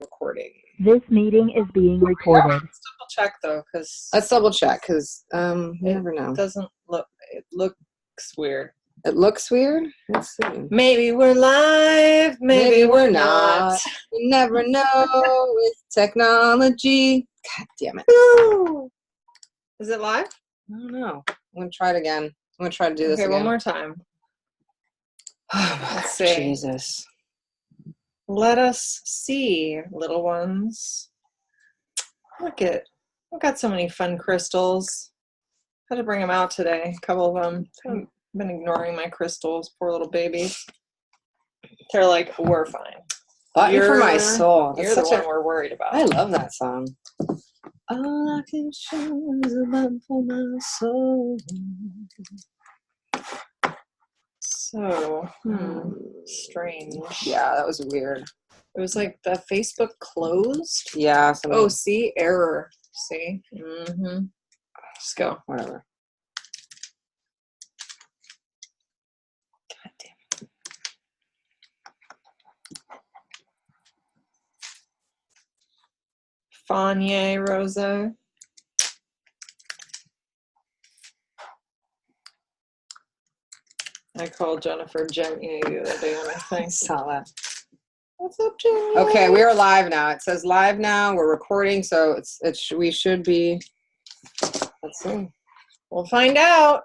recording. This meeting is being recorded. Let's double check though, because Let's double check, because you never know. it doesn't look. It looks weird. It looks weird. Let's see. Maybe we're live. Maybe we're not. You never know with technology. God damn it. Woo! Is it live? I don't know. I'm gonna try it again. I'm gonna try to do this again. One more time. Let's see. Jesus. Let us see, little ones. Look at, I've got so many fun crystals. Had to bring them out today, a couple of them. I've been ignoring my crystals, poor little babies. They're like, we're fine. Button for my soul. You're the one we're worried about. I love that song. All I can show is a button for my soul. So, strange. Yeah, that was weird. It was like the Facebook closed. Yeah. Oh, see? Error. See? Mm-hmm. Just go. Whatever. God damn it. Fanye, Rosa. I called Jennifer Jenny the other day on my thing. Saw that. What's up, Jenny? Okay, we are live now. It says live now. We're recording, so we should be. Let's see. We'll find out.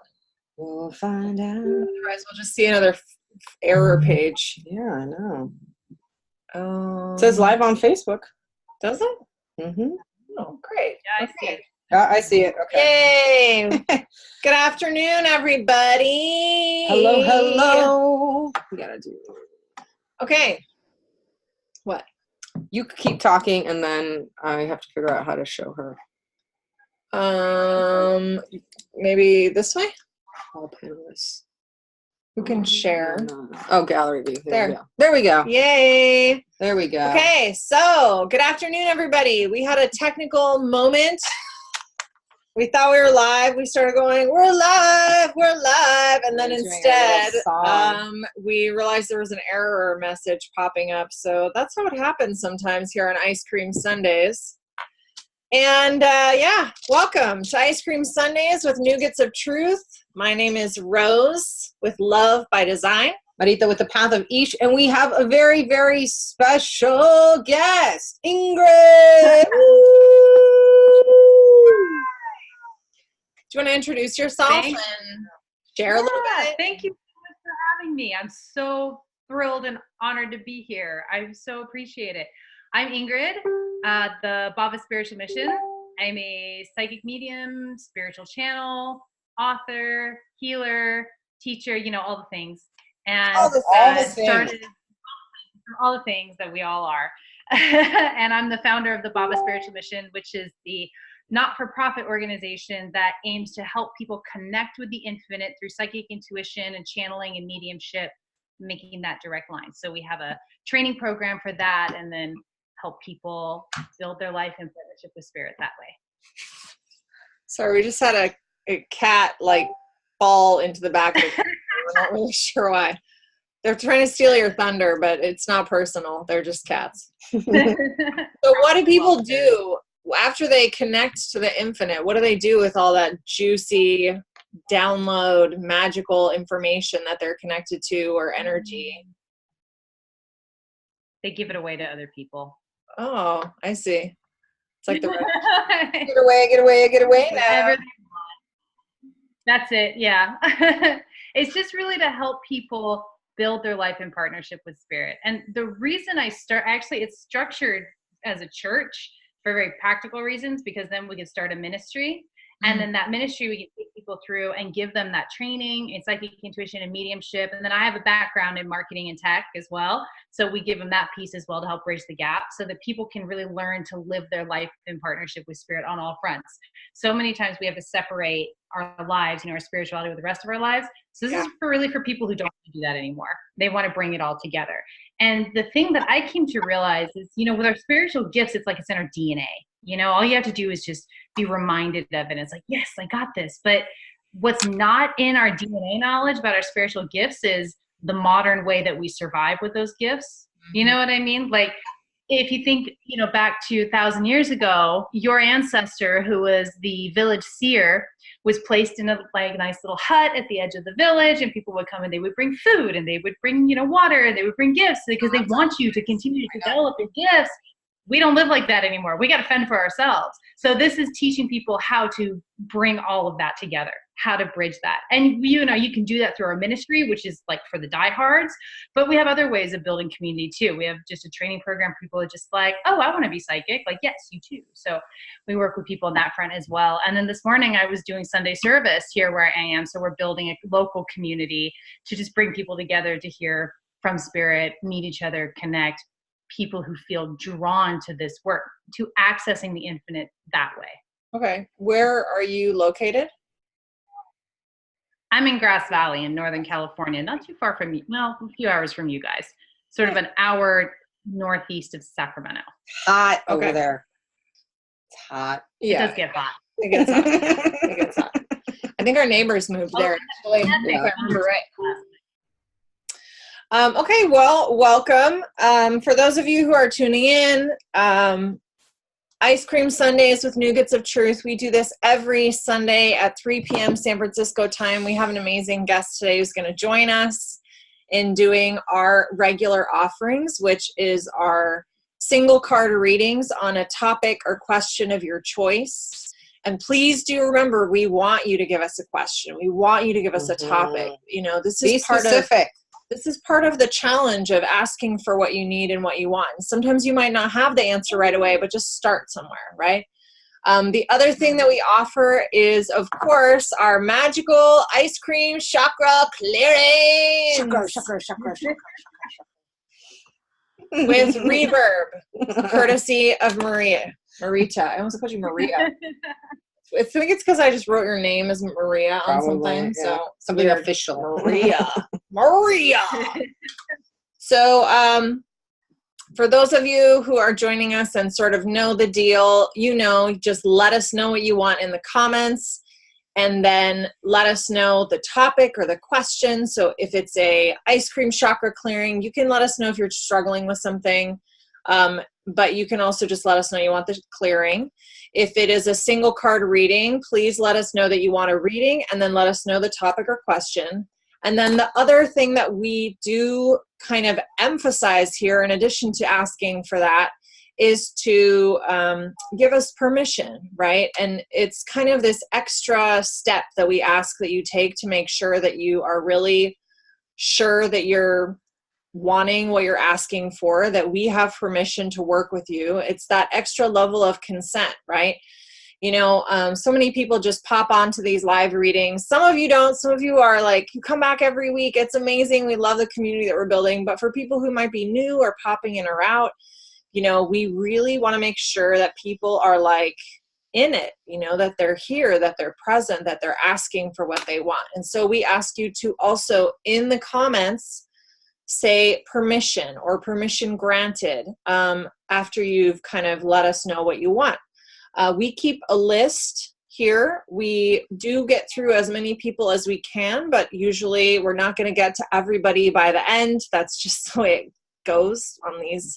We'll find out. Otherwise, we'll just see another error page. Yeah, I know. It says live on Facebook. Does it? Mm-hmm. Oh, great. Yeah, I see it. I see it. Okay. Yay! Good afternoon, everybody. Hello. We gotta do. Okay. What? You keep talking, and then I have to figure out how to show her. Maybe this way. All panelists. Who can share? Oh, gallery view. There. We go. There we go. Yay! There we go. Okay, so good afternoon, everybody. We had a technical moment. We thought we were live. We started going, we're live, and then instead, we realized there was an error message popping up. So that's how it happens sometimes here on Ice Cream Sundays. And yeah, welcome to Ice Cream Sundays with Nougats of Truth. My name is Rose with Love by Design. Marita with the Path of Ish, and we have a very, very special guest, Ingrid. Do you want to introduce yourself and share a little bit? Thank you so much for having me. I'm so thrilled and honored to be here. I so appreciate it. I'm Ingrid, the Baba Spiritual Mission. I'm a psychic medium, spiritual channel, author, healer, teacher, all the things. And all the things. All the things that we all are. And I'm the founder of the Baba Spiritual Mission, which is the not-for-profit organization that aims to help people connect with the infinite through psychic intuition and channeling and mediumship, making that direct line. So we have a training program for that, and then help people build their life in partnership with spirit that way. Sorry, we just had a cat fall into the back of the car. We're not really sure why. They're trying to steal your thunder, but it's not personal. They're just cats. So what do people do after they connect to the infinite? What do they do with all that juicy download magical information that they're connected to, or energy? They give it away to other people. Oh, I see. It's like the get away now. That's it. Yeah. It's just really to help people build their life in partnership with spirit. And the reason it's structured as a church for very practical reasons, because then we can start a ministry. And then that ministry, we can take people through and give them that training in psychic intuition and mediumship. And then I have a background in marketing and tech as well. So we give them that piece as well to help bridge the gap so that people can really learn to live their life in partnership with spirit on all fronts. So many times we have to separate our lives, our spirituality with the rest of our lives. So this is really for people who don't want to do that anymore. They want to bring it all together. And the thing that I came to realize is, with our spiritual gifts, it's like it's in our DNA. All you have to do is just be reminded of it. It's like, yes, I got this. But what's not in our DNA knowledge about our spiritual gifts is the modern way that we survive with those gifts. You know what I mean? Like, if you think, back to 1,000 years ago, your ancestor, who was the village seer, was placed in a nice little hut at the edge of the village, and people would come and they would bring food and they would bring, water, and they would bring gifts because they want you to continue to develop your gifts. We don't live like that anymore. We got to fend for ourselves. So this is teaching people how to bring all of that together, how to bridge that. And you can do that through our ministry, which is like for the diehards, but we have other ways of building community too. We have just a training program. People are just like, oh, I want to be psychic. Like, yes, you too. So we work with people on that front as well. And then this morning I was doing Sunday service here where I am. So we're building a local community to just bring people together to hear from spirit, meet each other, connect, people who feel drawn to this work, to accessing the infinite that way. Okay. Where are you located? I'm in Grass Valley in Northern California, not too far from you. Well, a few hours from you guys. Sort of an hour northeast of Sacramento. Hot over there. It's hot. Yeah. It does get hot. It gets hot. It gets hot. I think our neighbors moved there, actually, if I remember right. Okay, well, welcome. For those of you who are tuning in, Ice Cream Sundays with Nougats of Truth. We do this every Sunday at 3 p.m. San Francisco time. We have an amazing guest today who's going to join us in doing our regular offerings, which is our single card readings on a topic or question of your choice. And please do remember, we want you to give us a question. We want you to give us a topic. This is This is part of the challenge of asking for what you need and what you want. And sometimes you might not have the answer right away, but just start somewhere, right? The other thing that we offer is, of course, our magical ice cream chakra clearing. Chakra. With reverb, courtesy of Marita. I almost called you Maria. I think it's because I just wrote your name as Maria on something. Yeah. So something weird. Official. Maria. So for those of you who are joining us and sort of know the deal, just let us know what you want in the comments, and then let us know the topic or the question. So if it's a ice cream chakra clearing, you can let us know if you're struggling with something. But you can also just let us know you want the clearing. If it is a single card reading, please let us know that you want a reading, and then let us know the topic or question. And then the other thing that we do kind of emphasize here, in addition to asking for that, is to give us permission, right? And it's kind of this extra step that we ask that you take to make sure that you are really sure that you're wanting what you're asking for, that we have permission to work with you. It's that extra level of consent, right? So many people just pop onto these live readings. Some of you don't. Some of you are like, you come back every week. It's amazing. We love the community that we're building. But for people who might be new or popping in or out, we really want to make sure that people are like in it, that they're here, that they're present, that they're asking for what they want. And so we ask you to also, in the comments, say permission or permission granted after you've kind of let us know what you want. We keep a list here. We do get through as many people as we can, but usually we're not going to get to everybody by the end. That's just the way it goes on these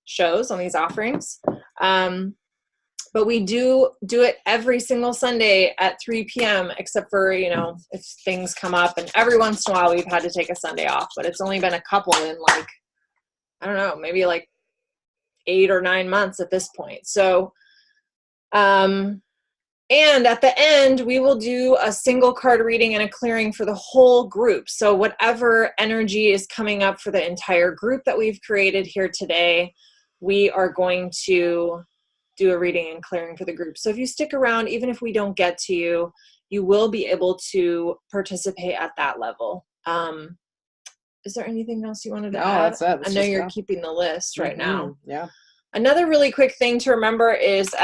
shows, on these offerings. But we do it every single Sunday at 3 p.m., except for, if things come up, and every once in a while we've had to take a Sunday off, but it's only been a couple in I don't know, maybe 8 or 9 months at this point. So, and at the end, we will do a single card reading and a clearing for the whole group. So whatever energy is coming up for the entire group that we've created here today, we are going to do a reading and clearing for the group. So if you stick around, even if we don't get to you, you will be able to participate at that level. Is there anything else you wanted to add? That's it. I know you're keeping the list right now. Yeah. Another really quick thing to remember is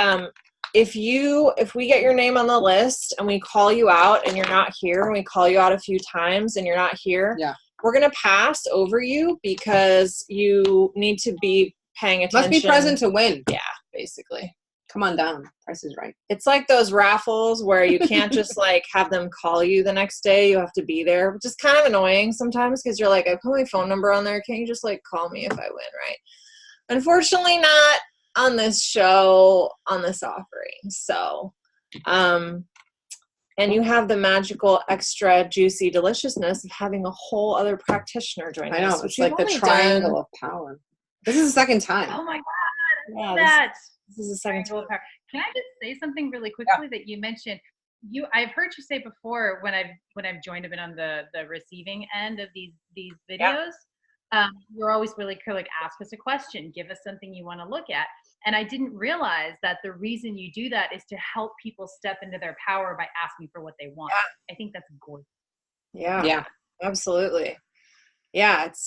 if we get your name on the list and we call you out and you're not here, and we call you out a few times and you're not here, we're going to pass over you because you need to be paying attention. Must be present to win. Yeah, basically. Come on down. Price is right. It's like those raffles where you can't just have them call you the next day. You have to be there, which is kind of annoying sometimes because you're like, I put my phone number on there. Can't you just call me if I win, right? Unfortunately, not on this show, on this offering. So, and you have the magical, extra juicy deliciousness of having a whole other practitioner join us. I know, it's like the triangle of power. This is the second time. Oh my God, I love Yeah, that. This is the second Triangle time. of power. Can I just say something really quickly that you mentioned? I've heard you say before when I've joined, I've been on the receiving end of these videos. You're always really clear, like, ask us a question, give us something you want to look at. And I didn't realize that the reason you do that is to help people step into their power by asking for what they want. Yeah. I think that's gorgeous. Yeah, absolutely. Yeah, it's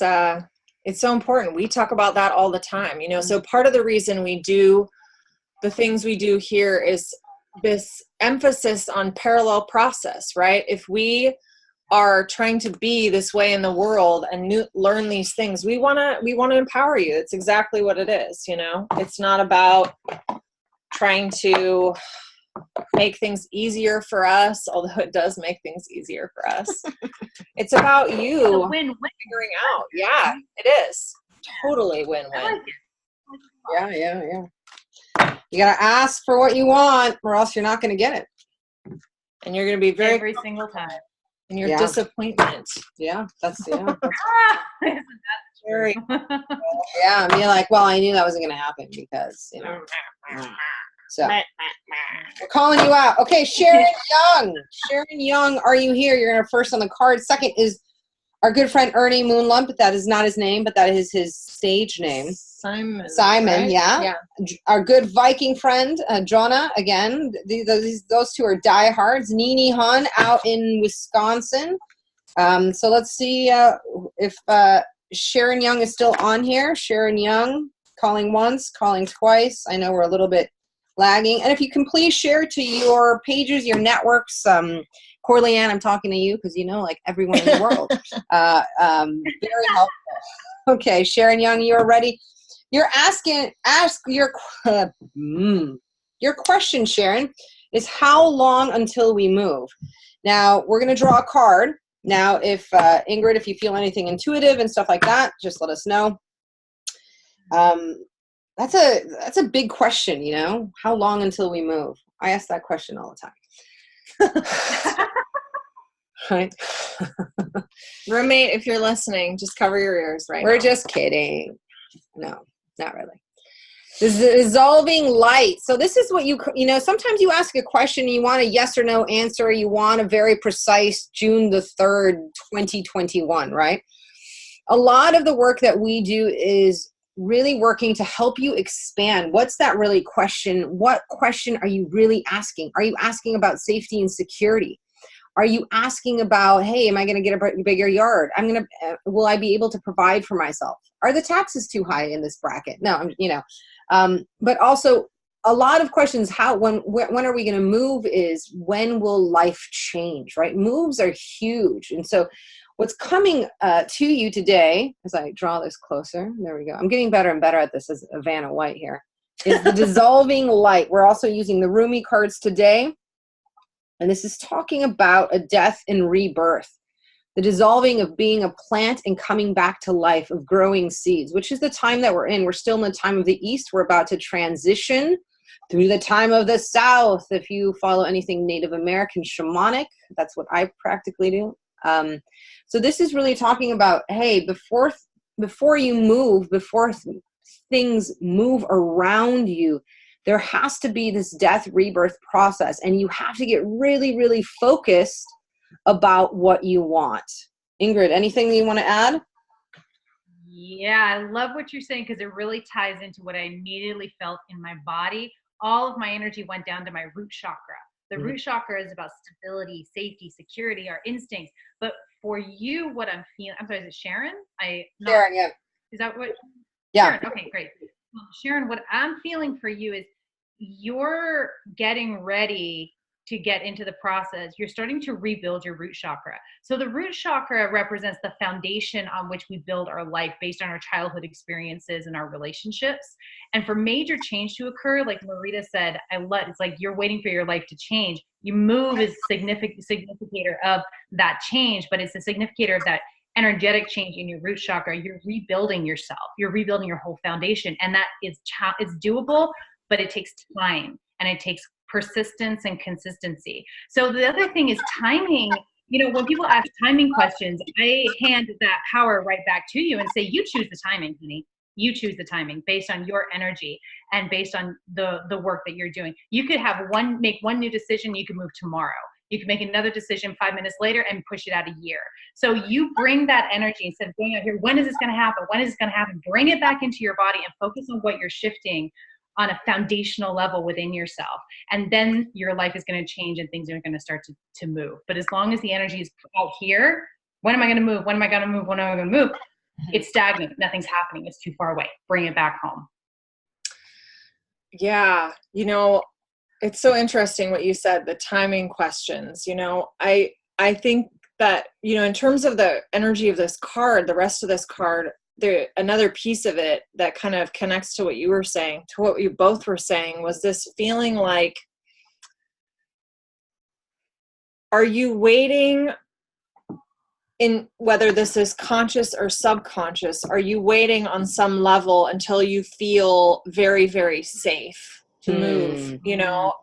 so important. We talk about that all the time, you know. So part of the reason we do the things we do here is this emphasis on parallel process, right? If we are trying to be this way in the world and learn these things, we want to empower you. It's exactly what it is, you know. It's not about trying to make things easier for us, although it does make things easier for us. It's about you figuring out. Yeah, it is totally win-win. Yeah. You gotta ask for what you want, or else you're not gonna get it. And you're gonna be every single time. And your disappointment. That's very. Yeah, and you're like, well, I knew that wasn't gonna happen because, you know. So we're calling you out. Okay, Sharon Young. Sharon Young, are you here? You're first on the card. Second is our good friend Ernie Moonlump, but that is not his name, but that is his stage name. Simon, right? Yeah. Our good Viking friend, Jonna, again. Those two are diehards. Nini Hun out in Wisconsin. So let's see if Sharon Young is still on here. Sharon Young, calling once, calling twice. I know we're a little bit lagging. And if you can please share to your pages, your networks. Corley Ann, I'm talking to you because you know, like everyone in the world. Very helpful. Okay, Sharon Young, you are ready. You're your question, Sharon, is how long until we move? Now, we're going to draw a card. Now, if Ingrid, if you feel anything intuitive and stuff like that, just let us know. That's a big question, you know? How long until we move? I ask that question all the time. Right? Roommate, if you're listening, just cover your ears right now. We're just kidding. No, not really. The dissolving light. So this is what you know, sometimes you ask a question and you want a yes or no answer. You want a very precise June the 3rd, 2021, right? A lot of the work that we do is really working to help you expand. What's that really question? What question are you really asking? Are you asking about safety and security? Are you asking about, hey, am I going to get a bigger yard? Will I be able to provide for myself? Are the taxes too high in this bracket? No, you know, but also a lot of questions, when are we going to move is when will life change, right? Moves are huge. And so what's coming to you today, as I draw this closer, there we go. I'm getting better and better at this as Vanna White here, is the dissolving light. We're also using the Rumi cards today. And this is talking about a death and rebirth, the dissolving of being a plant and coming back to life, of growing seeds, which is the time that we're in. We're still in the time of the East. We're about to transition through the time of the South. If you follow anything Native American shamanic, that's what I practically do. So this is really talking about, hey, before you move, before things move around you, there has to be this death rebirth process, and you have to get really, really focused about what you want. Ingrid, anything you want to add? Yeah, I love what you're saying because it really ties into what I immediately felt in my body. All of my energy went down to my root chakra. The root chakra is about stability, safety, security, our instincts. But for you, what I'm feeling, I'm sorry, is it Sharon? Sharon, yeah. Is that what? Yeah. Sharon, okay, great. Well, Sharon, what I'm feeling for you is you're getting ready to get into the process. You're starting to rebuild your root chakra. So the root chakra represents the foundation on which we build our life based on our childhood experiences and our relationships. And for major change to occur, like Marita said, it's like you're waiting for your life to change. You move is significator of that change, but it's a significator of that energetic change in your root chakra, you're rebuilding yourself. You're rebuilding your whole foundation. And that is it's doable, but it takes time and it takes persistence and consistency. So the other thing is timing. You know, when people ask timing questions, I hand that power right back to you and say, you choose the timing, honey. You choose the timing based on your energy and based on the work that you're doing. You could make one new decision, you could move tomorrow. You can make another decision 5 minutes later and push it out a year. So you bring that energy instead of going out here, when is this going to happen? When is this going to happen? Bring it back into your body and focus on what you're shifting on a foundational level within yourself. And then your life is going to change and things are going to start to move. But as long as the energy is out here, when am I going to move? When am I going to move? When am I going to move? It's stagnant. Nothing's happening. It's too far away. Bring it back home. Yeah. You know, it's so interesting what you said, the timing questions. You know, I think that, you know, in terms of the energy of this card, the rest of this card, another piece of it that kind of connects to what you were saying, to what you both were saying, was this feeling like, are you waiting, in whether this is conscious or subconscious, are you waiting on some level until you feel very, very safe to move? You know,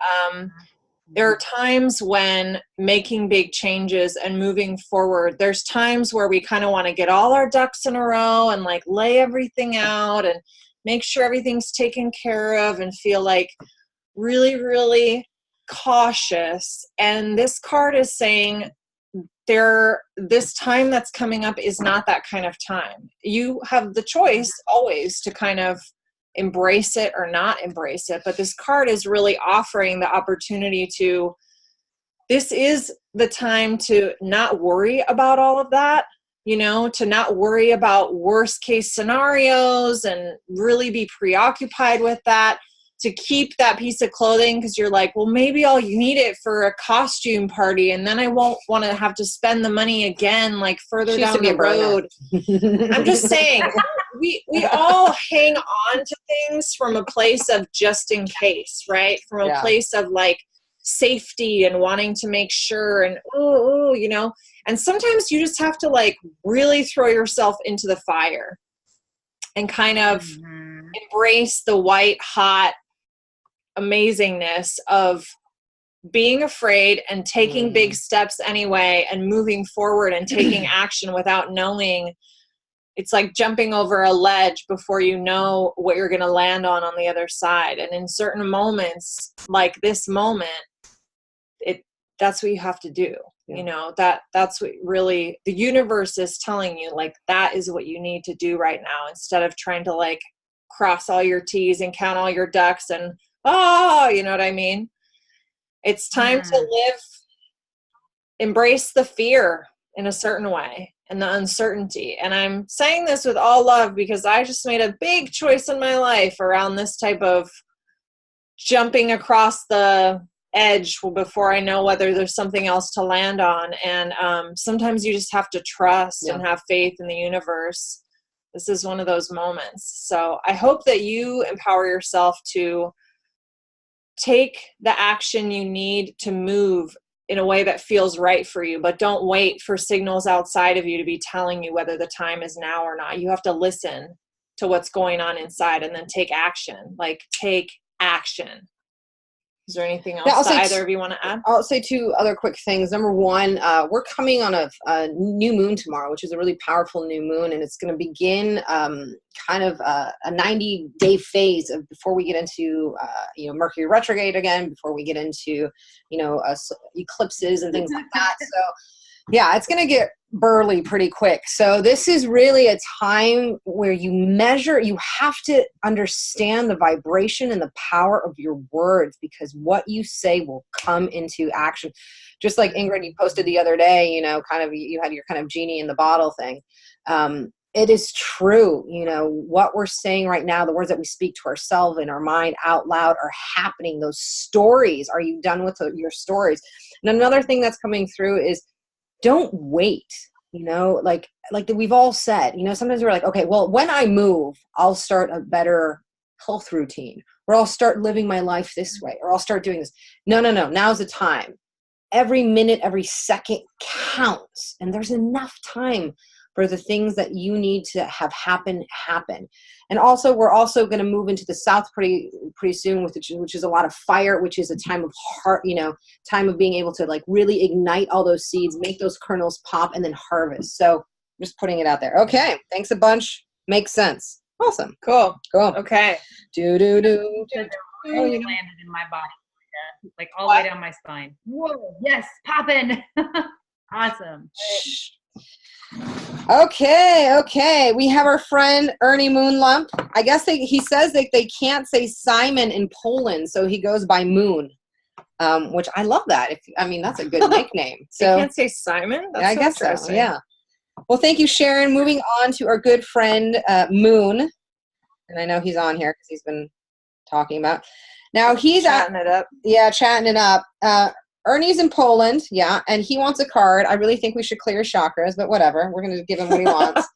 there are times when making big changes and moving forward, there's times where we kind of want to get all our ducks in a row and like lay everything out and make sure everything's taken care of and feel like really, really cautious. And this card is saying this time that's coming up is not that kind of time. You have the choice always to kind of embrace it or not embrace it. But this card is really offering the opportunity this is the time to not worry about all of that, you know, to not worry about worst case scenarios and really be preoccupied with that, to keep that piece of clothing because you're like, well, maybe I'll need it for a costume party and then I won't want to have to spend the money again, like further down the road. I'm just saying, we all hang on to things from a place of just in case, right? From a place of like safety and wanting to make sure and, you know, and sometimes you just have to like really throw yourself into the fire and kind of embrace the white hot amazingness of being afraid and taking big steps anyway and moving forward and taking action without knowing. It's like jumping over a ledge before you know what you're going to land on the other side. And in certain moments, like this moment, that's what you have to do. Yeah. You know, that's what really the universe is telling you, like, that is what you need to do right now, instead of trying to like cross all your T's and count all your ducks and, you know what I mean? It's time to embrace the fear in a certain way and the uncertainty. And I'm saying this with all love because I just made a big choice in my life around this type of jumping across the edge before I know whether there's something else to land on. And sometimes you just have to trust and have faith in the universe. This is one of those moments. So I hope that you empower yourself to take the action you need to move in a way that feels right for you, but don't wait for signals outside of you to be telling you whether the time is now or not. You have to listen to what's going on inside and then take action. Like, take action. Is there anything else that either of you want to add? I'll say two other quick things. Number one, we're coming on a new moon tomorrow, which is a really powerful new moon, and it's going to begin kind of a 90-day phase of before we get into Mercury retrograde again, before we get into eclipses and things like that. So yeah, it's going to get burly pretty quick. So this is really a time where you have to understand the vibration and the power of your words, because what you say will come into action. Just like Ingrid, you posted the other day, you had your kind of genie in the bottle thing. It is true. What we're saying right now, the words that we speak to ourselves in our mind out loud are happening. Those stories, are you done with your stories? And another thing that's coming through is, don't wait, like we've all said, sometimes we're like, okay, well, when I move, I'll start a better health routine, or I'll start living my life this way, or I'll start doing this. No. Now's the time. Every minute, every second counts. And there's enough time for the things that you need to have happen. And also, we're also going to move into the south pretty soon, which is a lot of fire, which is a time of heart, time of being able to like really ignite all those seeds, make those kernels pop, and then harvest. So just putting it out there. Okay, thanks a bunch. Makes sense. Awesome. Cool. Oh, Okay. So they're really landed in my body, like all the way down my spine. Whoa, yes, poppin'. Awesome. Okay. We have our friend Ernie Moonlump. I guess he says that they can't say Simon in Poland, so he goes by Moon, which I love that. That's a good nickname. So you can't say Simon? That's I guess so. Yeah. Well, thank you, Sharon. Moving on to our good friend Moon, and I know he's on here because he's been talking about. Now he's chatting it up. Yeah, chatting it up. Ernie's in Poland, yeah, and he wants a card. I really think we should clear his chakras, but whatever. We're going to give him what he wants.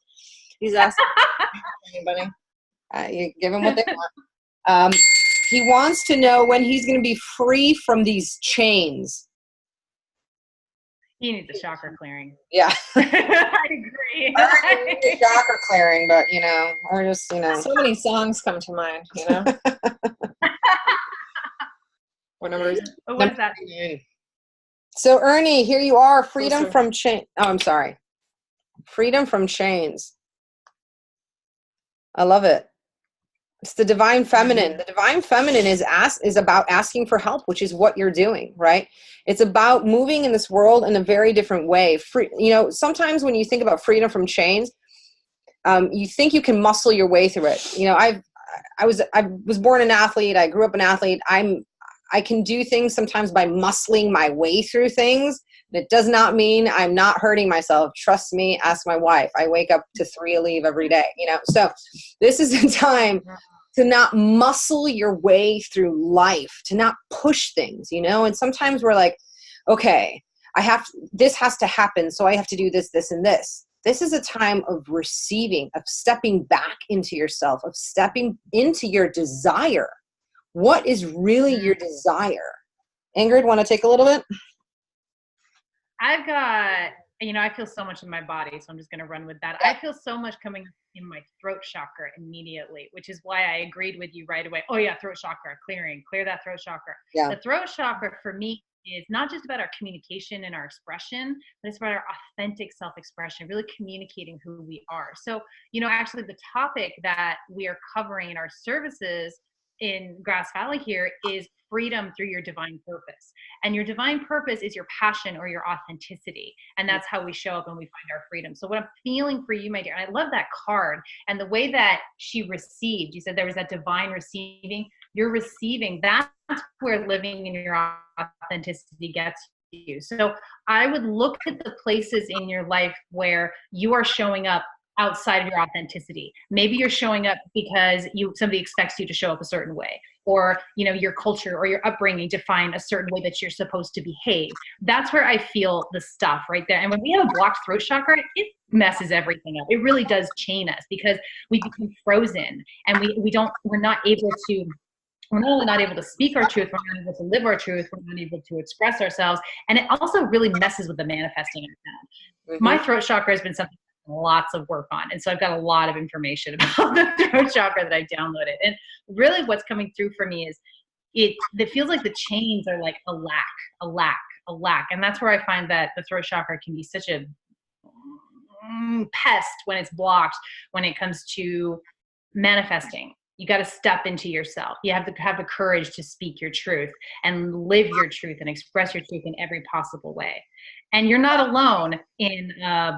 He's asking anybody. You give him what they want. He wants to know when he's going to be free from these chains. He needs a chakra clearing. Yeah. I agree. Ernie needs a chakra clearing, but, or just, So many songs come to mind, What number is it? What is that? So Ernie, here you are, freedom from chain. Oh, I'm sorry. Freedom from chains. I love it. It's the divine feminine. The divine feminine is about asking for help, which is what you're doing, right? It's about moving in this world in a very different way. Sometimes when you think about freedom from chains, you think you can muscle your way through it. I was born an athlete. I grew up an athlete. I can do things sometimes by muscling my way through things. It does not mean I'm not hurting myself. Trust me, ask my wife. I wake up to 3 Aleve every day, So this is a time to not muscle your way through life, to not push things, And sometimes we're like, okay, this has to happen, so I have to do this, this, and this. This is a time of receiving, of stepping back into yourself, of stepping into your desire. What is really your desire? Ingrid, want to take a little bit? I've got, I feel so much in my body, so I'm just going to run with that. I feel so much coming in my throat chakra immediately, which is why I agreed with you right away. Oh yeah, throat chakra, clear that throat chakra. Yeah. The throat chakra for me is not just about our communication and our expression, but it's about our authentic self-expression, really communicating who we are. So, actually the topic that we are covering in our services in Grass Valley here is freedom through your divine purpose. And your divine purpose is your passion or your authenticity. And that's how we show up and we find our freedom. So what I'm feeling for you, my dear, and I love that card and the way that she received, you said there was that divine receiving, you're receiving, that's where living in your authenticity gets you. So I would look at the places in your life where you are showing up outside of your authenticity. Maybe you're showing up because somebody expects you to show up a certain way, or your culture or your upbringing define a certain way that you're supposed to behave. That's where I feel the stuff right there. And when we have a blocked throat chakra, it messes everything up. It really does chain us because we become frozen and we're not only not able to speak our truth, we're not able to live our truth, we're not able to express ourselves. And it also really messes with the manifesting I found. My throat chakra has been something lots of work on. And so I've got a lot of information about the throat chakra that I downloaded. And really what's coming through for me is it feels like the chains are like a lack. And that's where I find that the throat chakra can be such a pest when it's blocked, when it comes to manifesting. You got to step into yourself. You have to have the courage to speak your truth and live your truth and express your truth in every possible way. And you're not alone in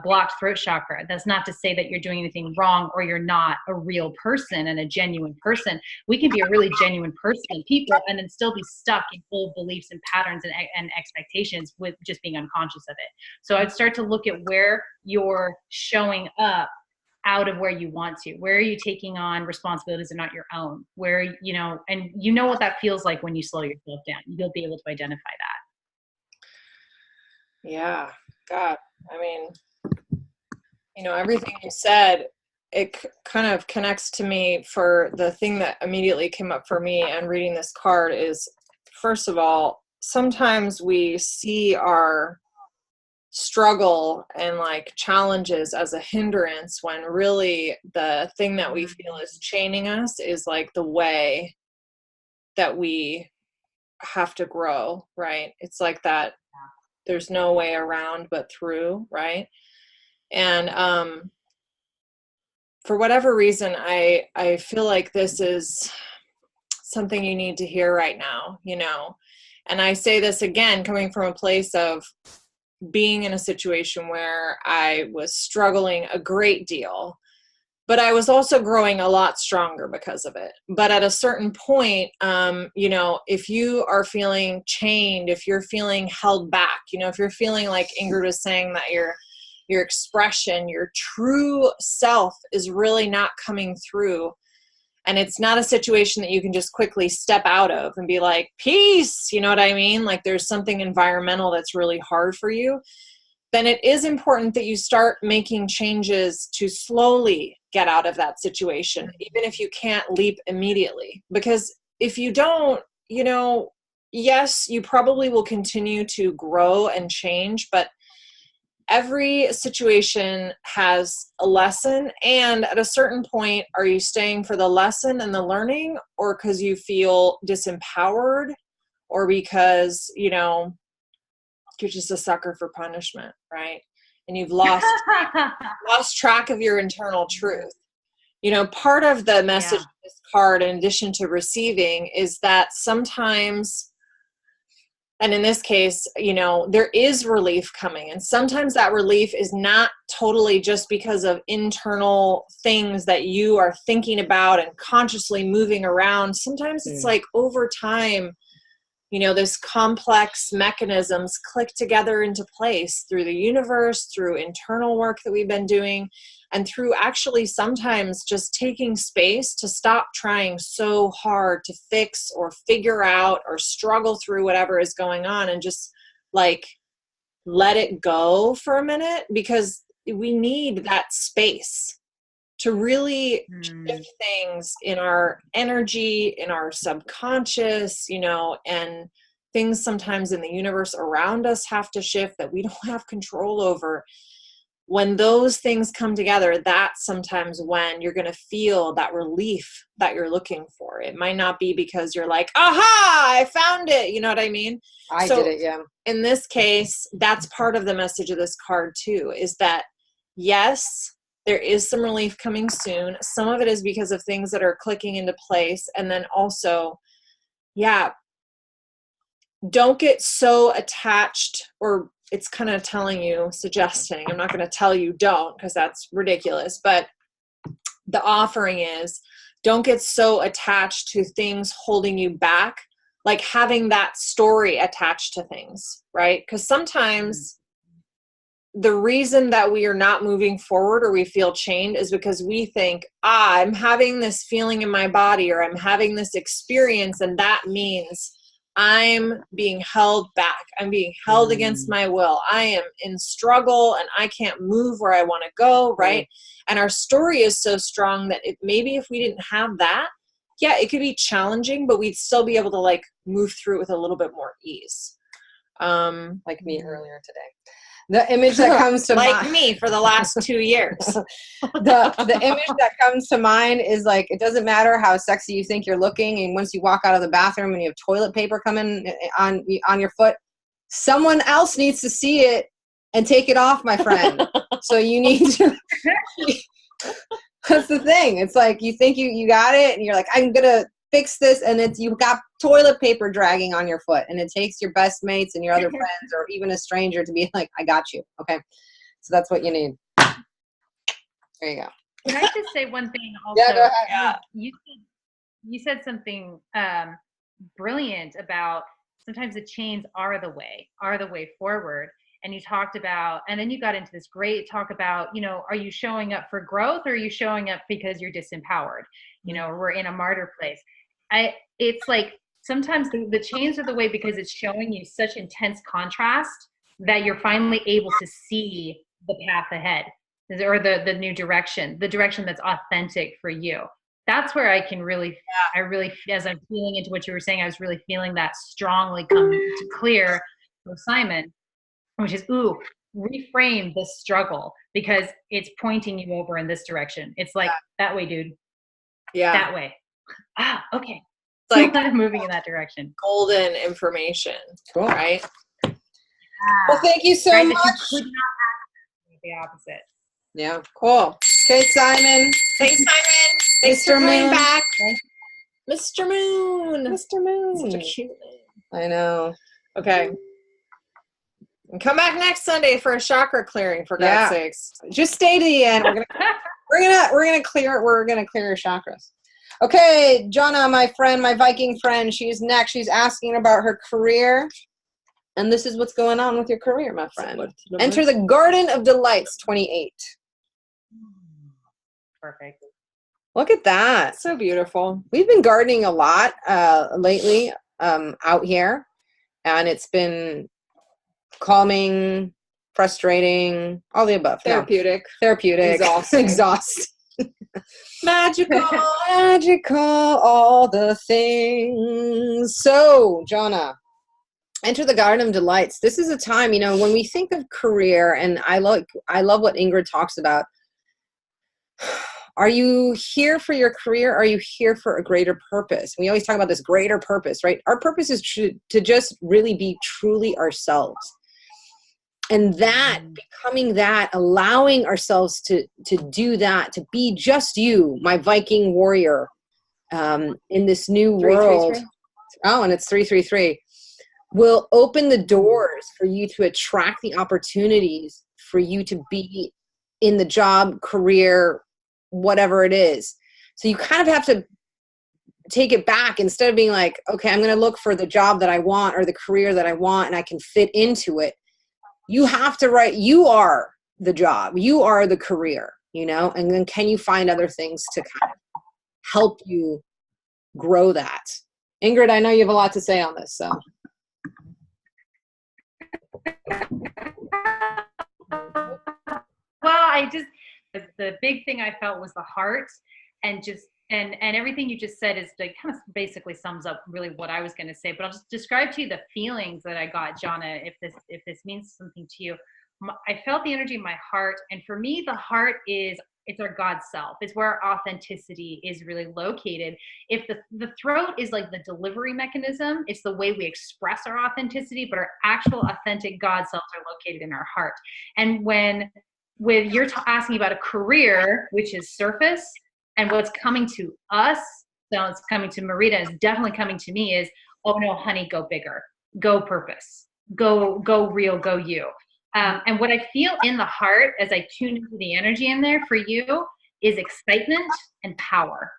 blocked throat chakra. That's not to say that you're doing anything wrong or you're not a real person and a genuine person. We can be a really genuine person and people and then still be stuck in old beliefs and patterns and expectations with just being unconscious of it. So I'd start to look at where you're showing up out of where you want to. Where are you taking on responsibilities that are not your own? Where, and what that feels like when you slow yourself down. You'll be able to identify that. Yeah, God. I mean, everything you said, it kind of connects to me for the thing that immediately came up for me and reading this card is, first of all, sometimes we see our struggle and like challenges as a hindrance, when really the thing that we feel is chaining us is like the way that we have to grow, right? It's like that there's no way around but through, right? And for whatever reason, I feel like this is something you need to hear right now, you know. And I say this again coming from a place of being in a situation where I was struggling a great deal, but I was also growing a lot stronger because of it. But at a certain point, you know, if you are feeling chained, if you're feeling held back, you know, if you're feeling like Ingrid was saying that your expression, your true self is really not coming through, and it's not a situation that you can just quickly step out of and be like, peace, you know what I mean? Like there's something environmental that's really hard for you, then it is important that you start making changes to slowly get out of that situation, even if you can't leap immediately. Because if you don't, you know, yes, you probably will continue to grow and change, but every situation has a lesson. And at a certain point, are you staying for the lesson and the learning, or because you feel disempowered, or because, you know, you're just a sucker for punishment, right? And you've lost track of your internal truth. You know, part of the message of this card, in addition to receiving, is that sometimes, and in this case, you know, there is relief coming. And sometimes that relief is not totally just because of internal things that you are thinking about and consciously moving around. Sometimes it's like over time, you know, this complex mechanisms click together into place through the universe, through internal work that we've been doing, and through actually sometimes just taking space to stop trying so hard to fix or figure out or struggle through whatever is going on, and just like let it go for a minute, because we need that space to really shift things in our energy, in our subconscious, you know, and things sometimes in the universe around us have to shift that we don't have control over. When those things come together, that's sometimes when you're going to feel that relief that you're looking for. It might not be because you're like, aha, I found it. You know what I mean? I did it, yeah. In this case, that's part of the message of this card too, is that yes, there is some relief coming soon. Some of it is because of things that are clicking into place. And then also, yeah, don't get so attached, or it's kind of telling you, suggesting, I'm not going to tell you don't, because that's ridiculous. But the offering is, don't get so attached to things holding you back, like having that story attached to things, right? Because sometimes the reason that we are not moving forward or we feel chained is because we think, I'm having this feeling in my body, or I'm having this experience, and that means I'm being held back. I'm being held against my will. I am in struggle and I can't move where I want to go, right? And our story is so strong that maybe if we didn't have that, yeah, it could be challenging, but we'd still be able to like move through it with a little bit more ease. Like me earlier today. The image that comes to like mind, me for the last 2 years. the image that comes to mind is like, it doesn't matter how sexy you think you're looking, and once you walk out of the bathroom and you have toilet paper coming on your foot, someone else needs to see it and take it off, my friend. So you need to. That's the thing. It's like you think you got it, and you're like, I'm gonna fix this, and it's you got toilet paper dragging on your foot, and it takes your best mates and your other friends or even a stranger to be like, I got you. Okay, so that's what you need. There you go. Can I just say one thing also? Yeah, go ahead. You said something brilliant about sometimes the chains are the way forward. And you talked about, and then you got into this great talk about, you know, are you showing up for growth, or are you showing up because you're disempowered? You know, we're in a martyr place. It's like sometimes the chains are the way because it's showing you such intense contrast that you're finally able to see the path ahead, or the new direction, the direction that's authentic for you. That's where I can really, as I'm feeling into what you were saying, I was really feeling that strongly come to clear for Simon, which is, ooh, reframe the struggle because it's pointing you over in this direction. It's like, that way, dude. Yeah. That way. Ah, okay. It's like moving in that direction. Golden information. Cool. Right? Well, thank you so Right, much. that you could not act the opposite. Yeah, cool. Okay, Simon. Thanks, Simon. Thanks for Mr. coming Moon. back. Mr. Moon. Mr. Moon. Such a cute name. I know. Okay. And come back next Sunday for a chakra clearing, for God's sakes. Just stay to the end. We're gonna clear your chakras. Okay, Jonna, my friend, my Viking friend, she's next. She's asking about her career. And this is what's going on with your career, my friend. Enter the Garden of Delights 28. Perfect. Look at that. So beautiful. We've been gardening a lot lately out here. And it's been calming, frustrating, all the above. Therapeutic. Therapeutic. Exhausting. Exhaust. Magical. Magical, all the things. So, Jonna, enter the Garden of Delights. This is a time, when we think of career, and I love what Ingrid talks about. Are you here for your career? Are you here for a greater purpose? We always talk about this greater purpose, right? Our purpose is to just really be truly ourselves. And that, becoming that, allowing ourselves to do that, to be just you, my Viking warrior, in this new world. 333. Oh, and it's 333. Will open the doors for you to attract the opportunities for you to be in the job, career, whatever it is. So you kind of have to take it back instead of being like, okay, I'm going to look for the job that I want or the career that I want and I can fit into it. You have to you are the job, you are the career, and then can you find other things to kind of help you grow that? Ingrid, I know you have a lot to say on this, so. Well, the big thing I felt was the heart, and everything you just said is like kind of basically sums up really what I was going to say. But I'll just describe to you the feelings that I got, Jonna, if this means something to you. I felt the energy in my heart, and for me, the heart it's our God self. It's where our authenticity is really located. If the throat is like the delivery mechanism, it's the way we express our authenticity, but our actual authentic God selves are located in our heart. And when you're asking about a career, which is surface, and what's coming to us, so it's coming to Marita, is definitely coming to me is, oh no, honey, go bigger, go purpose, go real, go you. And what I feel in the heart as I tune into the energy in there for you is excitement and power.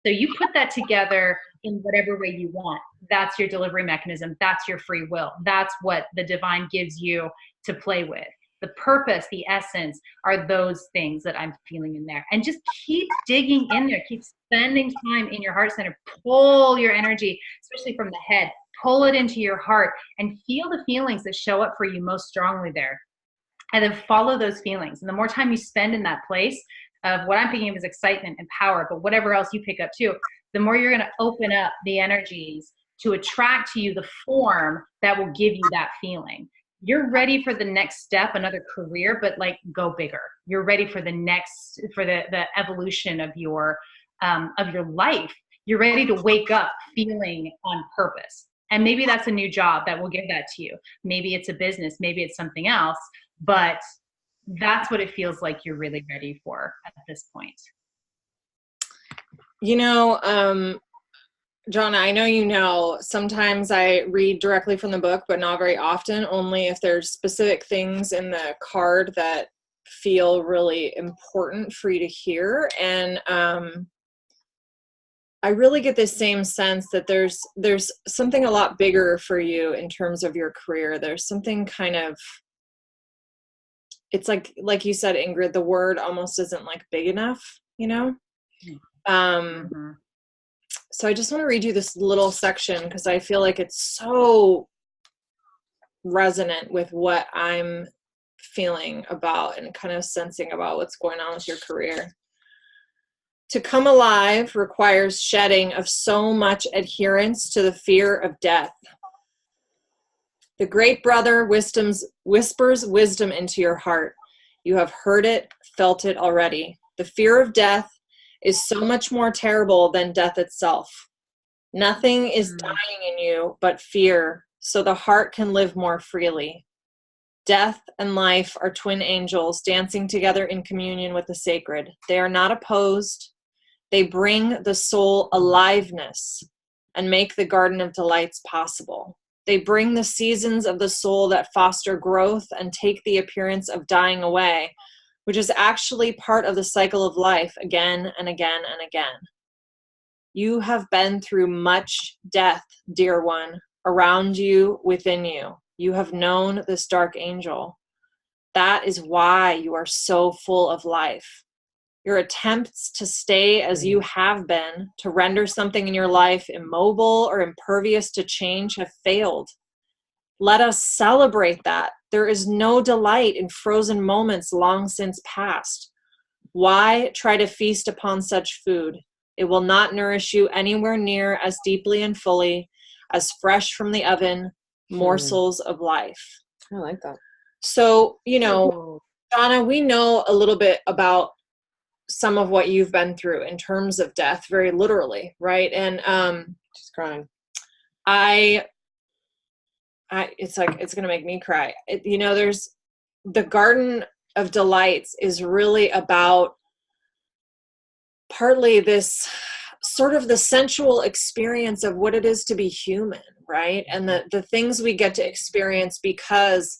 So you put that together in whatever way you want. That's your delivery mechanism. That's your free will. That's what the divine gives you to play with. The purpose, the essence are those things that I'm feeling in there. And just keep digging in there. Keep spending time in your heart center. Pull your energy, especially from the head. Pull it into your heart and feel the feelings that show up for you most strongly there. And then follow those feelings. And the more time you spend in that place of what I'm picking up is excitement and power, but whatever else you pick up too, the more you're going to open up the energies to attract to you the form that will give you that feeling. You're ready for the next step, another career, but like go bigger. You're ready for the next, for the evolution of your life. You're ready to wake up feeling on purpose. And maybe that's a new job that will give that to you. Maybe it's a business, maybe it's something else, but that's what it feels like you're really ready for at this point. Jonna, I know sometimes I read directly from the book, but not very often, only if there's specific things in the card that feel really important for you to hear. And I really get this same sense that there's something a lot bigger for you in terms of your career. There's something kind of, it's like you said, Ingrid, the word almost isn't like big enough, Mm-hmm. So I just want to read you this little section because I feel like it's so resonant with what I'm feeling about and kind of sensing about what's going on with your career. To come alive requires shedding of so much adherence to the fear of death. The great brother whispers wisdom into your heart. You have heard it, felt it already. The fear of death is so much more terrible than death itself. Nothing is dying in you but fear, so the heart can live more freely. Death and life are twin angels dancing together in communion with the sacred. They are not opposed. They bring the soul aliveness and make the garden of delights possible. They bring the seasons of the soul that foster growth and take the appearance of dying away, which is actually part of the cycle of life again and again and again. You have been through much death, dear one, around you, within you. You have known this dark angel. That is why you are so full of life. Your attempts to stay as you have been, to render something in your life immobile or impervious to change, have failed. Let us celebrate that. There is no delight in frozen moments long since past. Why try to feast upon such food? It will not nourish you anywhere near as deeply and fully as fresh from the oven morsels of life. I like that. So, Donna, we know a little bit about some of what you've been through in terms of death, very literally, right? And she's crying. It's gonna make me cry. There's the Garden of Delights is really about partly this sort of the sensual experience of what it is to be human, right? And the things we get to experience because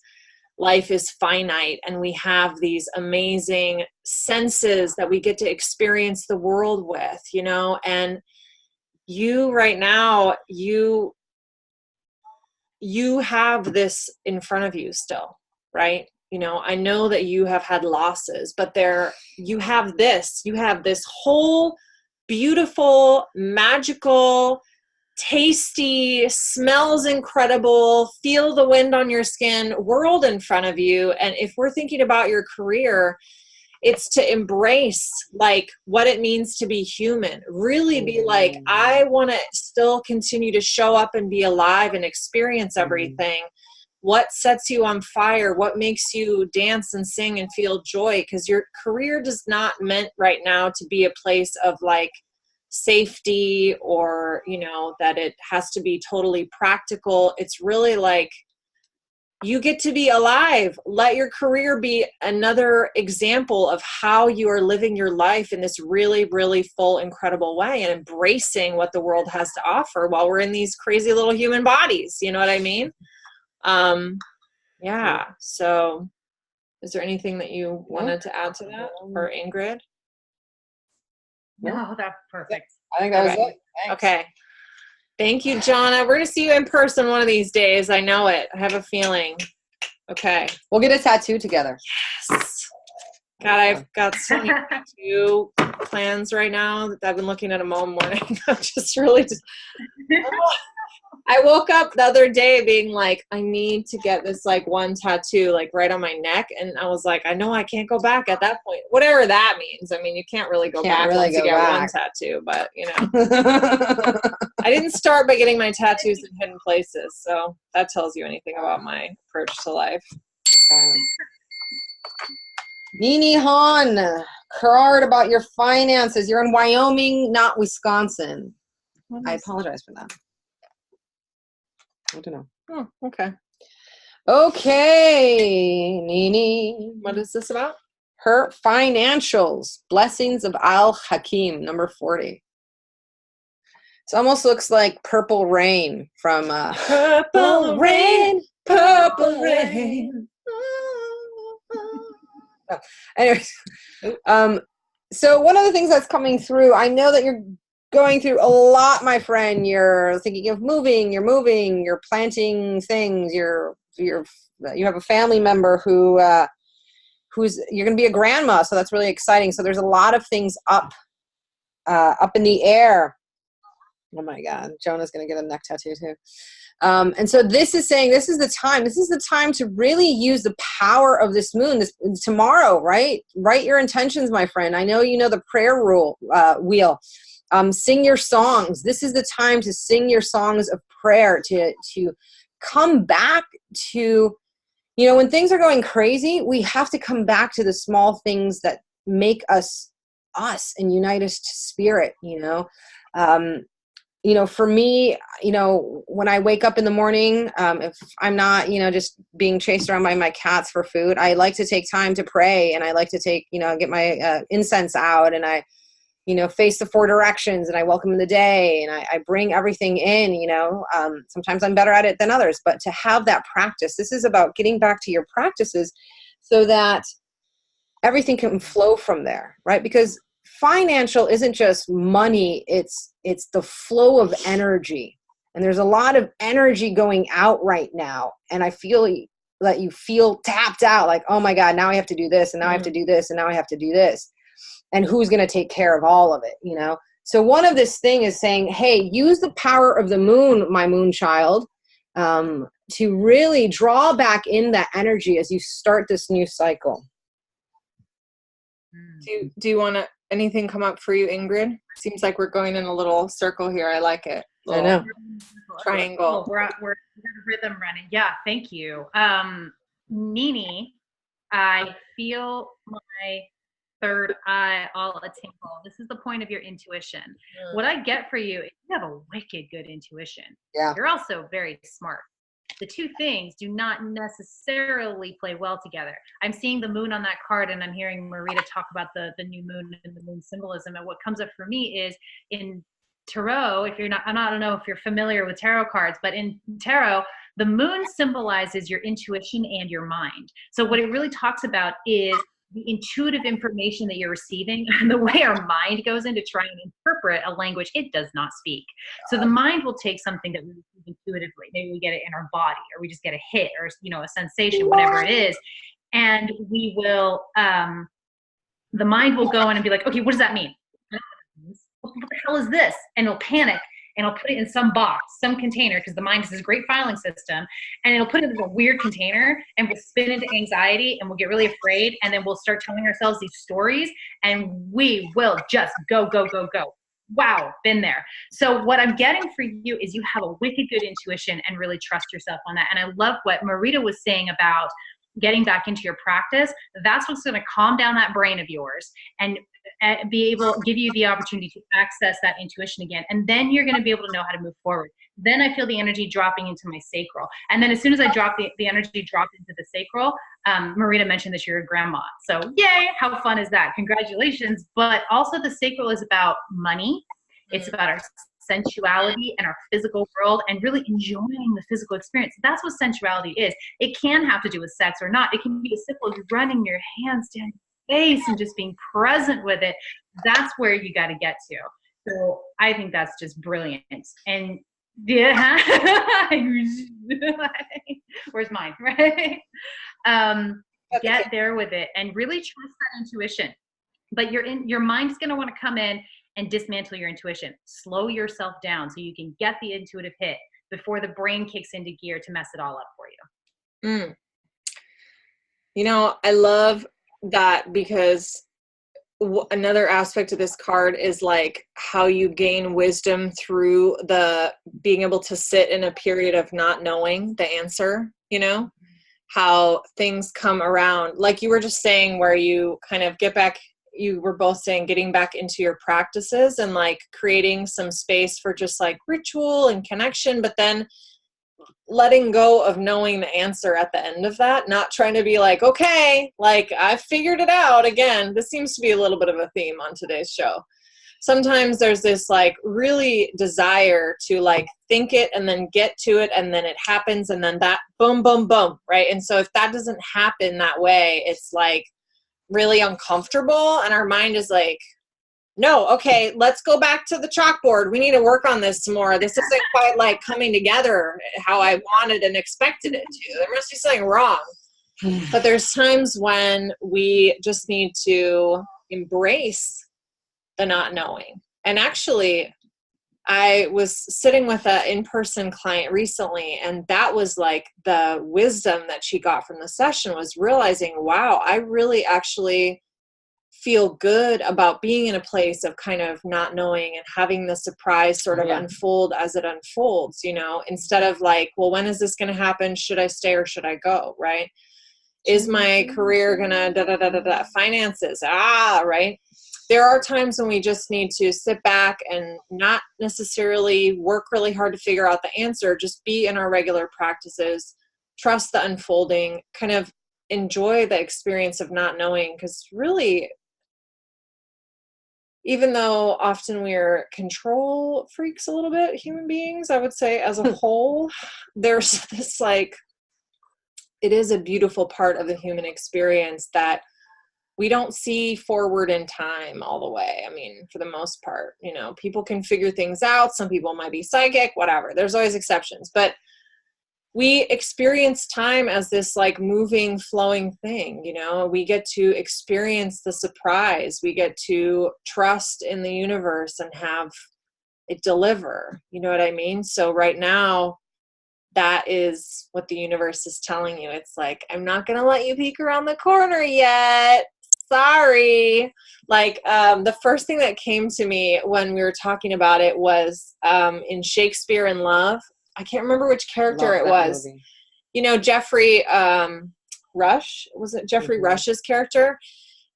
life is finite and we have these amazing senses that we get to experience the world with, and you right now, you have this in front of you still, right? I know that you have had losses, but you have this whole beautiful, magical, tasty, smells incredible, feel the wind on your skin world in front of you. And if we're thinking about your career, it's to embrace like what it means to be human, really be like, I want to still continue to show up and be alive and experience everything. What sets you on fire? What makes you dance and sing and feel joy? Because your career does not meant right now to be a place of like safety or, that it has to be totally practical. It's really like you get to be alive. Let your career be another example of how you are living your life in this really, really full, incredible way and embracing what the world has to offer while we're in these crazy little human bodies. You know what I mean? Yeah. So is there anything that you wanted to add to that or Ingrid? No, that's perfect. I think that was it. Thanks. Okay. Thank you, Jonna. We're going to see you in person one of these days. I know it. I have a feeling. Okay. We'll get a tattoo together. Yes. God, I've got so many tattoo plans right now that I've been looking at them all morning. I'm just really I woke up the other day being like, I need to get this like one tattoo like right on my neck. And I was like, I know I can't go back at that point. Whatever that means. I mean, you can't really go back once you get one tattoo, but I didn't start by getting my tattoos in hidden places. So that tells you anything about my approach to life. Okay. Nini Han, Gerard, about your finances. You're in Wyoming, not Wisconsin. I apologize for that. I don't know. Oh, okay. Okay, Nini. What is this about? Her financials. Blessings of Al Hakim, number 40. It almost looks like Purple Rain from Purple Rain, Purple Rain. Anyways, so one of the things that's coming through, I know that you're going through a lot, my friend. You're thinking of moving, you're planting things, you have a family member who's you're going to be a grandma, so that's really exciting. So there's a lot of things up in the air. Oh my God, Jonah's going to get a neck tattoo too. And so this is saying this is the time to really use the power of this moon tomorrow, right? Write your intentions, my friend. I know you know the prayer wheel. Sing your songs. This is the time to sing your songs of prayer, to come back to, when things are going crazy, we have to come back to the small things that make us us and unite us to spirit. For me, when I wake up in the morning, if I'm not, just being chased around by my cats for food, I like to take time to pray, and I like to get my incense out, and I, face the 4 directions, and I welcome the day, and I bring everything in, sometimes I'm better at it than others, but to have that practice, this is about getting back to your practices so that everything can flow from there, right? Because financial isn't just money, it's the flow of energy. And there's a lot of energy going out right now. And I feel that you feel tapped out, like, oh my God, now I have to do this, and now I have to do this, and now I have to do this. And who's going to take care of all of it, So one of this thing is saying, hey, use the power of the moon, my moon child, to really draw back in that energy as you start this new cycle. Do you want to, anything come up for you, Ingrid? Seems like we're going in a little circle here. I like it. I know. Triangle. We're rhythm running. Yeah, thank you. Nini, I feel my third eye all a tingle. This is the point of your intuition. What I get for you is you have a wicked good intuition. Yeah. You're also very smart. The two things do not necessarily play well together. I'm seeing the moon on that card, and I'm hearing Marita talk about the new moon and the moon symbolism. And what comes up for me is in tarot, if you're not, I don't know if you're familiar with tarot cards, but in tarot, the moon symbolizes your intuition and your mind. So what it really talks about is the intuitive information that you're receiving, and the way our mind goes in to try and interpret a language it does not speak. So the mind will take something that we receive intuitively. Maybe we get it in our body, or we just get a hit, or a sensation, whatever it is, and we will. The mind will go in and be like, okay, what does that mean? What the hell is this? And it'll panic. And it'll put it in some box, some container, because the mind is this great filing system, and it'll put it in a weird container, and we'll spin into anxiety, and we'll get really afraid, and then we'll start telling ourselves these stories, and we will just go, go, go, go. Wow, been there. So what I'm getting for you is you have a wicked good intuition, and really trust yourself on that. And I love what Marita was saying about getting back into your practice. That's what's going to calm down that brain of yours and be able to give you the opportunity to access that intuition again. And then you're going to be able to know how to move forward. Then I feel the energy dropping into my sacral. And then as soon as I drop the energy dropped into the sacral, Marita mentioned that you're a grandma. So yay, how fun is that? Congratulations. But also the sacral is about money. It's about our sensuality and our physical world, and really enjoying the physical experience. That's what sensuality is. It can have to do with sex or not. It can be as simple as running your hands down your face and just being present with it. That's where you got to get to. So I think that's just brilliant. And yeah, where's mine, right? Get there with it and really trust that intuition. But your mind's going to want to come in and dismantle your intuition. Slow yourself down so you can get the intuitive hit before the brain kicks into gear to mess it all up for you. I love that, because another aspect of this card is like how you gain wisdom through the being able to sit in a period of not knowing the answer, how things come around. Like you were just saying, where you kind of get back, you were both saying getting back into your practices and like creating some space for just like ritual and connection, but then letting go of knowing the answer at the end of that, not trying to be like, okay, like I figured it out again. This seems to be a little bit of a theme on today's show. Sometimes there's this like really desire to like think it and then get to it, and then it happens, and then that boom, boom, boom, right? And so if that doesn't happen that way, it's like really uncomfortable, and our mind is like, no, okay, let's go back to the chalkboard. We need to work on this some more. This isn't quite like coming together how I wanted and expected it to. There must be something wrong. But there's times when we just need to embrace the not knowing. And actually, I was sitting with an in-person client recently, and that was like the wisdom that she got from the session was realizing, wow, I really actually feel good about being in a place of kind of not knowing and having the surprise sort of unfold as it unfolds, you know, instead of like, well, when is this going to happen? Should I stay or should I go? Right. Is my career going to finances? Right. There are times when we just need to sit back and not necessarily work really hard to figure out the answer, just be in our regular practices, trust the unfolding, kind of enjoy the experience of not knowing. Because really, even though often we're control freaks a little bit, human beings, I would say as a whole, there's this like, it is a beautiful part of the human experience that we don't see forward in time all the way. I mean, for the most part, you know, people can figure things out. Some people might be psychic, whatever. There's always exceptions, but we experience time as this like moving, flowing thing. You know, we get to experience the surprise. We get to trust in the universe and have it deliver. You know what I mean? So right now, that is what the universe is telling you. It's like, I'm not going to let you peek around the corner yet. Sorry. Like, the first thing that came to me when we were talking about it was in Shakespeare in Love. I can't remember which character it was. Movie. You know, Jeffrey Rush, was it Jeffrey Rush's character?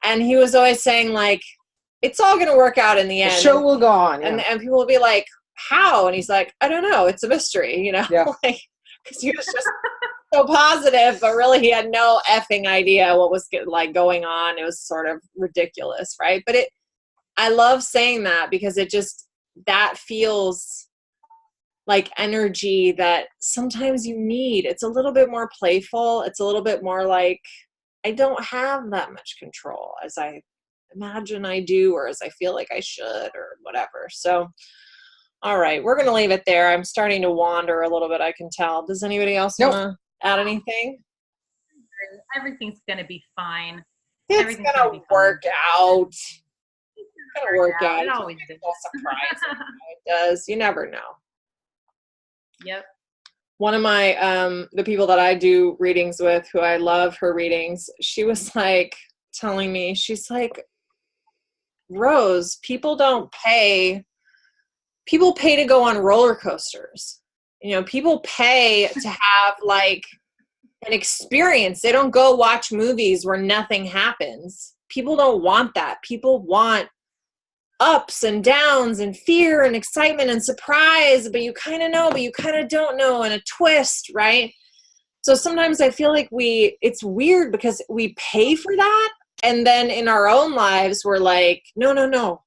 And he was always saying like, it's all going to work out in the end. The show will go on. Yeah. And people will be like, how? And he's like, I don't know. It's a mystery, you know, like, because he was just so positive, but really he had no effing idea what was like going on. It was sort of ridiculous, right? But I love saying that because it just, that feels like energy that sometimes you need. It's a little bit more playful. It's a little bit more like, I don't have that much control as I imagine I do, or as I feel like I should, or whatever. So, all right, we're going to leave it there. I'm starting to wander a little bit, I can tell. Does anybody else want to add anything? Everything's going to be fine. It's going to work out. It's going to work out. It always does. Surprising. It does. You never know. Yep. One of my, the people that I do readings with, who I love her readings, she was like telling me, she's like, Rose, people pay to go on roller coasters. You know, people pay to have like an experience. They don't go watch movies where nothing happens. People don't want that. People want ups and downs and fear and excitement and surprise, but you kind of know, but you kind of don't know, and a twist, right? So sometimes I feel like it's weird because we pay for that, and then in our own lives, we're like, no.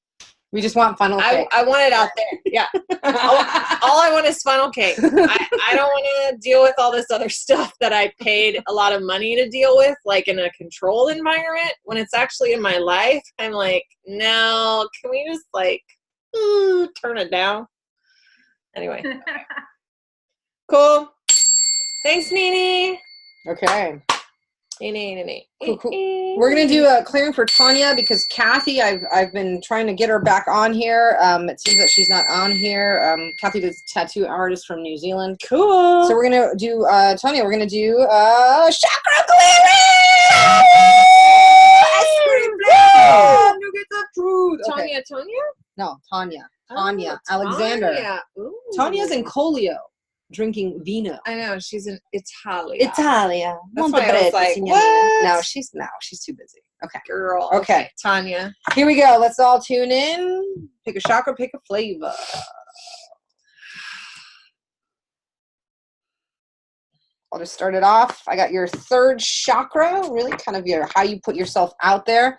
We just want funnel cake. I want it out there. Yeah. all I want is funnel cake. I don't want to deal with all this other stuff that I paid a lot of money to deal with, like in a controlled environment. When it's actually in my life, I'm like, no, can we just like turn it down? Anyway. Cool. Thanks, Nene. Okay. Nene. Cool. We're gonna do a clearing for Tanya because Kathy, I've been trying to get her back on here. It seems that she's not on here. Kathy is a tattoo artist from New Zealand. Cool. So we're gonna do Tanya. We're gonna do chakra clearing. Nougats of truth. Tanya? No, Tanya. Tanya Alexander. Tanya. Tanya's in Colio, drinking vino. I know, she's in Italia. That's why I was like, what? No, she's too busy. Okay. Girl. Okay. Tanya. Here we go. Let's all tune in. Pick a chakra, pick a flavor. I'll just start it off. I got your third chakra, really kind of how you put yourself out there,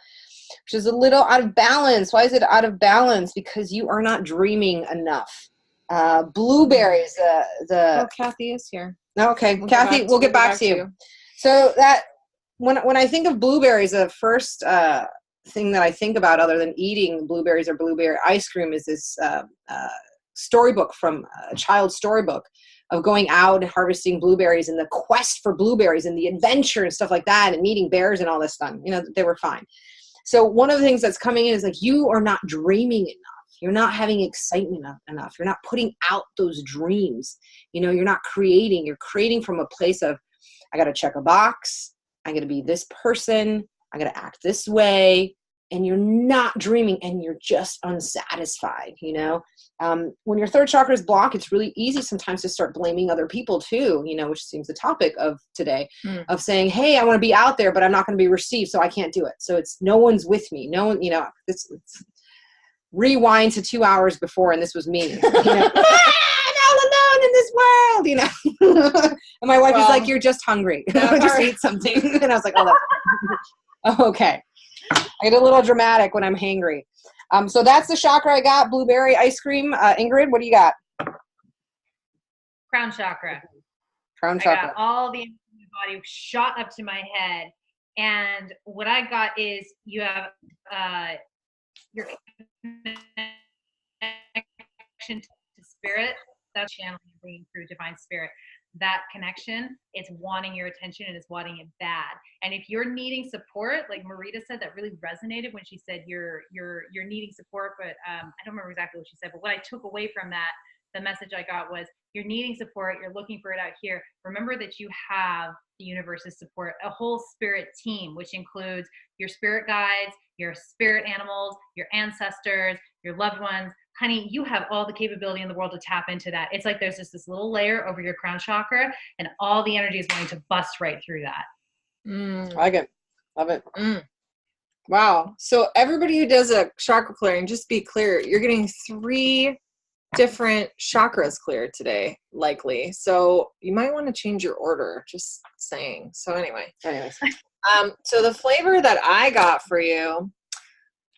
which is a little out of balance. Why is it out of balance? Because you are not dreaming enough. Blueberries. Kathy is here. Okay, Kathy, we'll get back to you. So that when I think of blueberries, the first thing that I think about, other than eating blueberries or blueberry ice cream, is this storybook from a child's storybook of going out and harvesting blueberries and the quest for blueberries and the adventure and stuff like that, and meeting bears and all this stuff. You know, they were fine. So one of the things that's coming in is like, you are not dreaming enough. You're not having excitement enough. You're not putting out those dreams. You know, you're not creating. You're creating from a place of, I got to check a box. I'm going to be this person. I'm going to act this way. and you're not dreaming and you're just unsatisfied, you know? When your third chakra is blocked, it's really easy sometimes to start blaming other people too, you know, which seems the topic of today, of saying, hey, I want to be out there, but I'm not going to be received, so I can't do it. So it's no one's with me. No one, you know, it's rewind to 2 hours before, and this was me. You know? I'm all alone in this world, you know. And my wife was like, you're just hungry. Just eat something. And I was like, oh, okay. I get a little dramatic when I'm hangry. So that's the chakra I got. Blueberry ice cream. Ingrid, what do you got? Crown chakra. Crown chakra. I got all the energy in my body shot up to my head. And what I got is you have your connection to spirit. That's channeling and bringing through divine spirit. That connection, it's wanting your attention and it's wanting it bad. And if you're needing support, like Marita said, that really resonated when she said you're needing support, but I don't remember exactly what she said, but what I took away from that, the message I got was, you're needing support, you're looking for it out here. Remember that you have the universe's support, a whole spirit team, which includes your spirit guides, your spirit animals, your ancestors, your loved ones. Honey, you have all the capability in the world to tap into that. It's like there's just this little layer over your crown chakra, and all the energy is going to bust right through that. I like it. Love it. Wow. So everybody who does a chakra clearing, just be clear, you're getting 3 different chakras cleared today, likely. So you might want to change your order, just saying. So anyways. So the flavor that I got for you,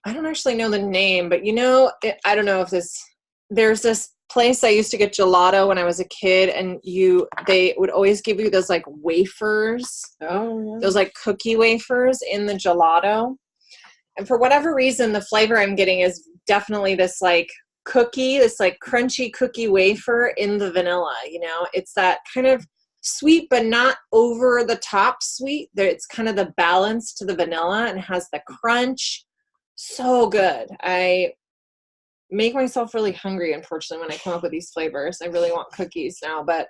I don't actually know the name, but you know, I don't know if there's this place I used to get gelato when I was a kid, and they would always give you those like wafers, those like cookie wafers in the gelato. And for whatever reason, the flavor I'm getting is definitely this like cookie, this like crunchy cookie wafer in the vanilla, you know, it's that kind of sweet, but not over the top sweet. It's kind of the balance to the vanilla and has the crunch. So good. I make myself really hungry, unfortunately, when I come up with these flavors. I really want cookies now, but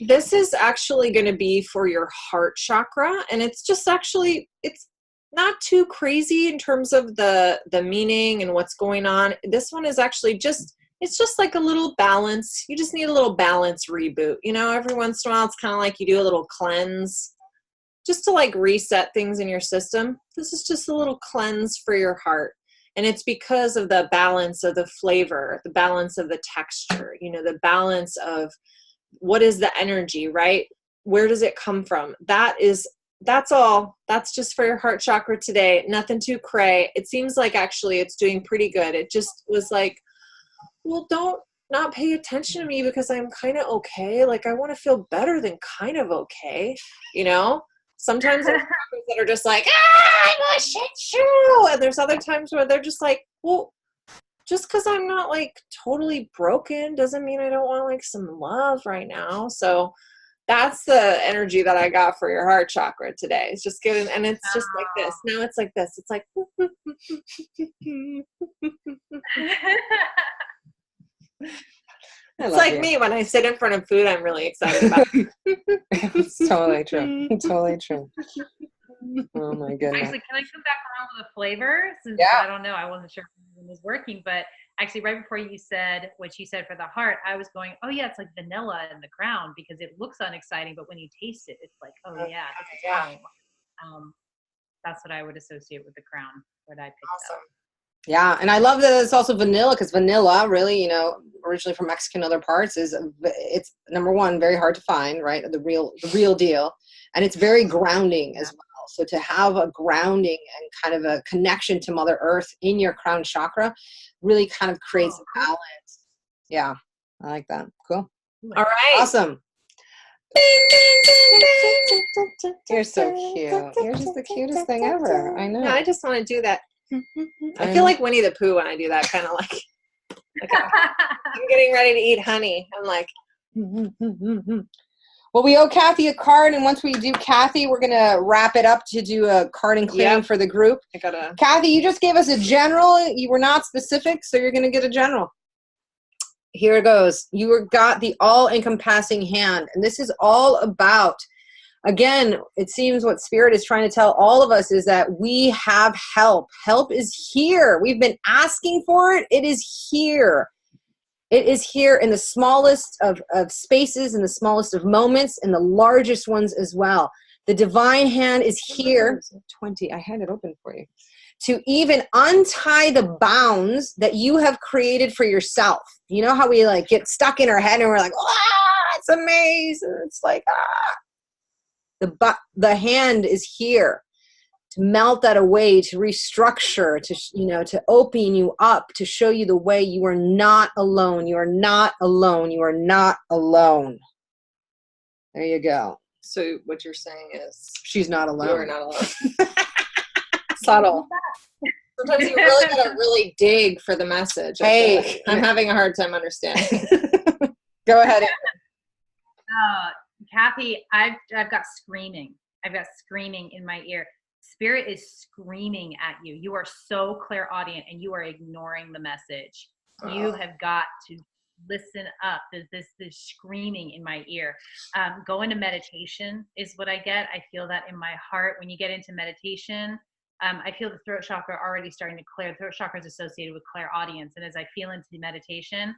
this is actually going to be for your heart chakra, and it's just actually, it's not too crazy in terms of the meaning and what's going on. This one is actually just, it's just like a little balance. You just need a little balance reboot. You know, every once in a while, it's kind of like you do a little cleanse just to like reset things in your system. This is just a little cleanse for your heart. And it's because of the balance of the flavor, the balance of the texture, you know, the balance of what is the energy, right? Where does it come from? That's all. That's just for your heart chakra today. Nothing too cray. It seems like actually it's doing pretty good. It just was like, well, don't not pay attention to me because I'm kind of okay. Like I want to feel better than kind of okay, you know? Sometimes there's chakras that are just like, I'm a shit shoe. And there's other times where they're just like, well, just because I'm not like totally broken doesn't mean I don't want like some love right now. So that's the energy that I got for your heart chakra today. It's just getting, and it's just like this. Now it's like this. It's like, it's like me when I sit in front of food I'm really excited about. It's totally true. Totally true. Oh my goodness. Actually, can I come back around with a flavor? Since I don't know, I wasn't sure if it was working, but actually right before you said what you said for the heart, I was going, oh yeah, it's like vanilla in the crown because it looks unexciting, but when you taste it, it's like, oh yeah, this is home. That's what I would associate with the crown, what I picked up. Yeah, and I love that it's also vanilla because vanilla, really, you know, originally from Mexican other parts, it's number one, very hard to find, right? The real deal, and it's very grounding as well. So to have a grounding and kind of a connection to Mother Earth in your crown chakra really kind of creates a balance. Yeah, I like that. Cool. All right. Awesome. You're so cute. You're just the cutest thing ever. I know. No, I just want to do that. I feel like Winnie the Pooh when I do that, kind of like I'm getting ready to eat honey. I'm like, well, we owe Kathy a card, and once we do Kathy, we're gonna wrap it up to do a card and clearing for the group. Kathy, you just gave us a general. You were not specific, so you're gonna get a general. Here it goes. You got the all-encompassing hand, and this is all about again, it seems what Spirit is trying to tell all of us is that we have help. Help is here. We've been asking for it. It is here. It is here in the smallest of spaces, in the smallest of moments, in the largest ones as well. The divine hand is here. 20, I had it open for you. To even untie the bounds that you have created for yourself. You know how we like get stuck in our head and we're like, ah, it's amazing. It's like, ah. The hand is here to melt that away, to restructure, to open you up, to show you the way you are not alone. You are not alone. You are not alone. There you go. So what you're saying is she's not alone. You're not alone. Subtle. Sometimes you really gotta really dig for the message. Hey, I'm having a hard time understanding. Go ahead. Kathy, I've got screaming. I've got screaming in my ear. Spirit is screaming at you. You are so clairaudient and you are ignoring the message. You have got to listen up. There's this screaming in my ear. Go into meditation is what I get. I feel that in my heart. When you get into meditation, I feel the throat chakra already starting to clear. The throat chakra is associated with clairaudience. And as I feel into the meditation,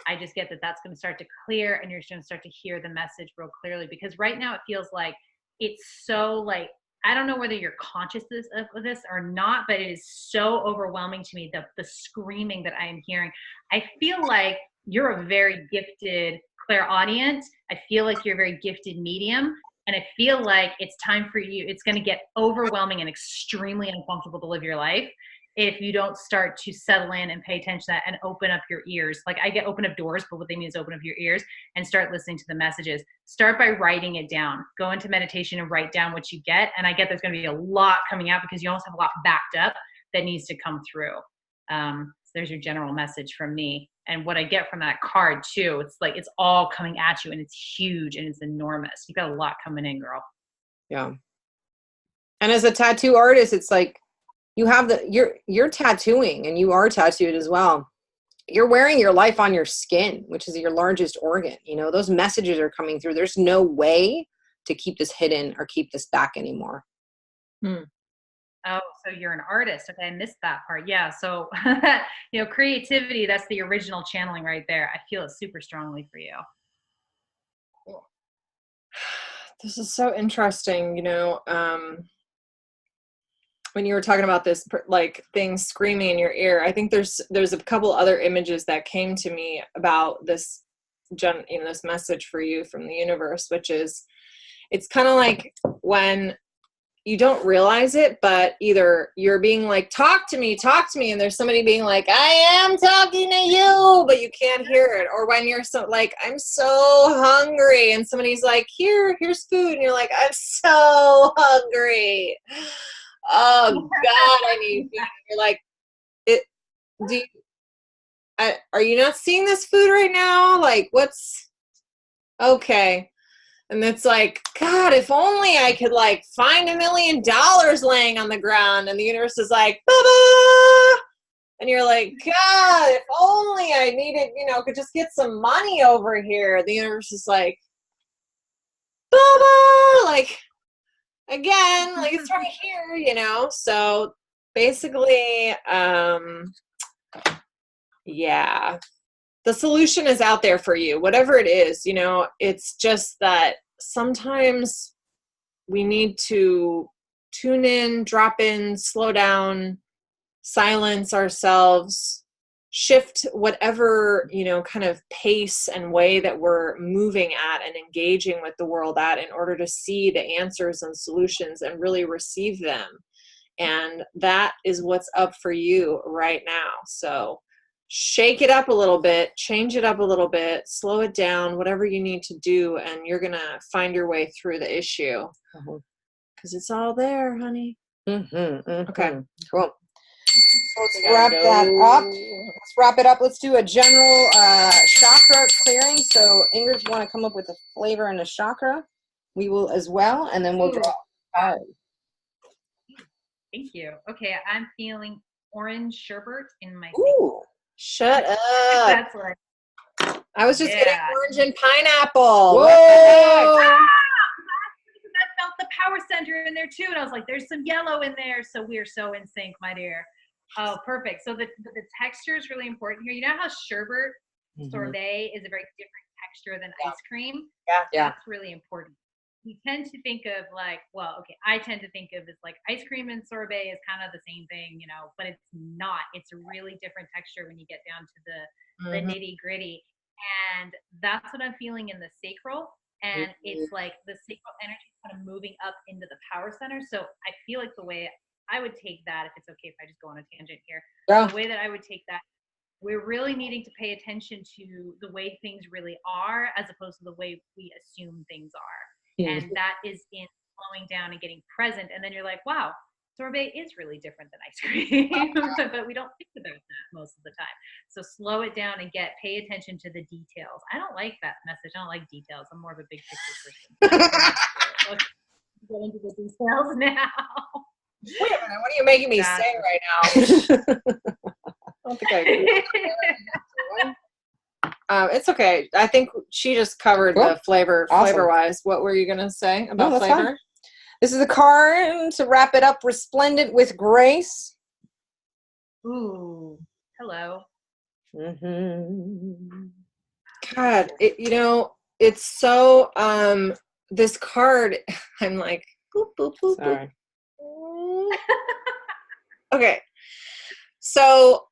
I just get that that's going to start to clear and you're going to start to hear the message real clearly. Because right now it feels like it's so like, I don't know whether you're conscious of this or not, but it is so overwhelming to me, the screaming that I am hearing. I feel like you're a very gifted clairaudient. I feel like you're a very gifted medium. And I feel like it's time for you. It's going to get overwhelming and extremely uncomfortable to live your life if you don't start to settle in and pay attention to that and open up your ears. Like I get open up doors, but what they mean is open up your ears and start listening to the messages. Start by writing it down. Go into meditation and write down what you get. And I get there's going to be a lot coming out because you almost have a lot backed up that needs to come through. So there's your general message from me. And what I get from that card too, it's like it's all coming at you and it's huge and it's enormous. You got a lot coming in, girl. Yeah. And as a tattoo artist, it's like you have you're tattooing and you are tattooed as well. You're wearing your life on your skin, which is your largest organ. You know, those messages are coming through. There's no way to keep this hidden or keep this back anymore. Oh, so you're an artist. Okay, I missed that part. Yeah, so, creativity, that's the original channeling right there. I feel it super strongly for you. Cool. This is so interesting, when you were talking about this, like things screaming in your ear. I think there's a couple other images that came to me about this, this message for you from the universe, which is, it's kind of like when you don't realize it, but either you're being like, talk to me, and there's somebody being like, I am talking to you, but you can't hear it. Or when you're so like, I'm so hungry, and somebody's like, here's food, and you're like, I'm so hungry. Oh God, I need food. And you're like, are you not seeing this food right now? Like, what's okay? And it's like, God, if only I could like find $1 million laying on the ground. And the universe is like, ba-ba! And you're like, God, if only I needed, could just get some money over here. The universe is like, ba-ba! Like, again, like it's right here, So basically, yeah. The solution is out there for you, whatever it is, it's just that sometimes we need to tune in, drop in, slow down, silence ourselves, shift whatever, kind of pace and way that we're moving at and engaging with the world at in order to see the answers and solutions and really receive them. And that is what's up for you right now. So shake it up a little bit, change it up a little bit, slow it down, whatever you need to do, and you're going to find your way through the issue. Because it's all there, honey. Okay. Cool. Let's wrap that up. Let's wrap it up. Let's do a general chakra clearing. So Ingrid, if you want to come up with a flavor and a chakra, we will as well, and then we'll draw a card. Thank you. Okay, I'm feeling orange sherbet in my face. Ooh. Shut up. That's like, I was just getting orange and pineapple. Whoa! that power center in there too. And I was like, there's some yellow in there. So we're so in sync, my dear. Oh, perfect. So the texture is really important here. You know how sherbet sorbet is a very different texture than ice cream? Yeah. That's really important. We tend to think of like, I tend to think of as like ice cream and sorbet is kind of the same thing, you know, but it's not. It's a really different texture when you get down to the nitty gritty. And that's what I'm feeling in the sacral. And it's like the sacral energy is kind of moving up into the power center. So I feel like the way I would take that, if it's okay if I just go on a tangent here, the way that I would take that, we're really needing to pay attention to the way things really are as opposed to the way we assume things are. And that is in slowing down and getting present. And then you're like, wow, sorbet is really different than ice cream. But we don't think about that most of the time. So slow it down and pay attention to the details. I don't like that message. I don't like details. I'm more of a big picture person. Let's get into the details now. Wait a minute, what are you making me say right now? I don't think I agree. It's okay. I think she just covered the flavor-wise. What were you going to say about flavor? Fine. This is a card to wrap it up, resplendent with grace. Ooh, hello. God, it's so, this card, I'm like, boop, boop, boop, Sorry. boop. Okay. So,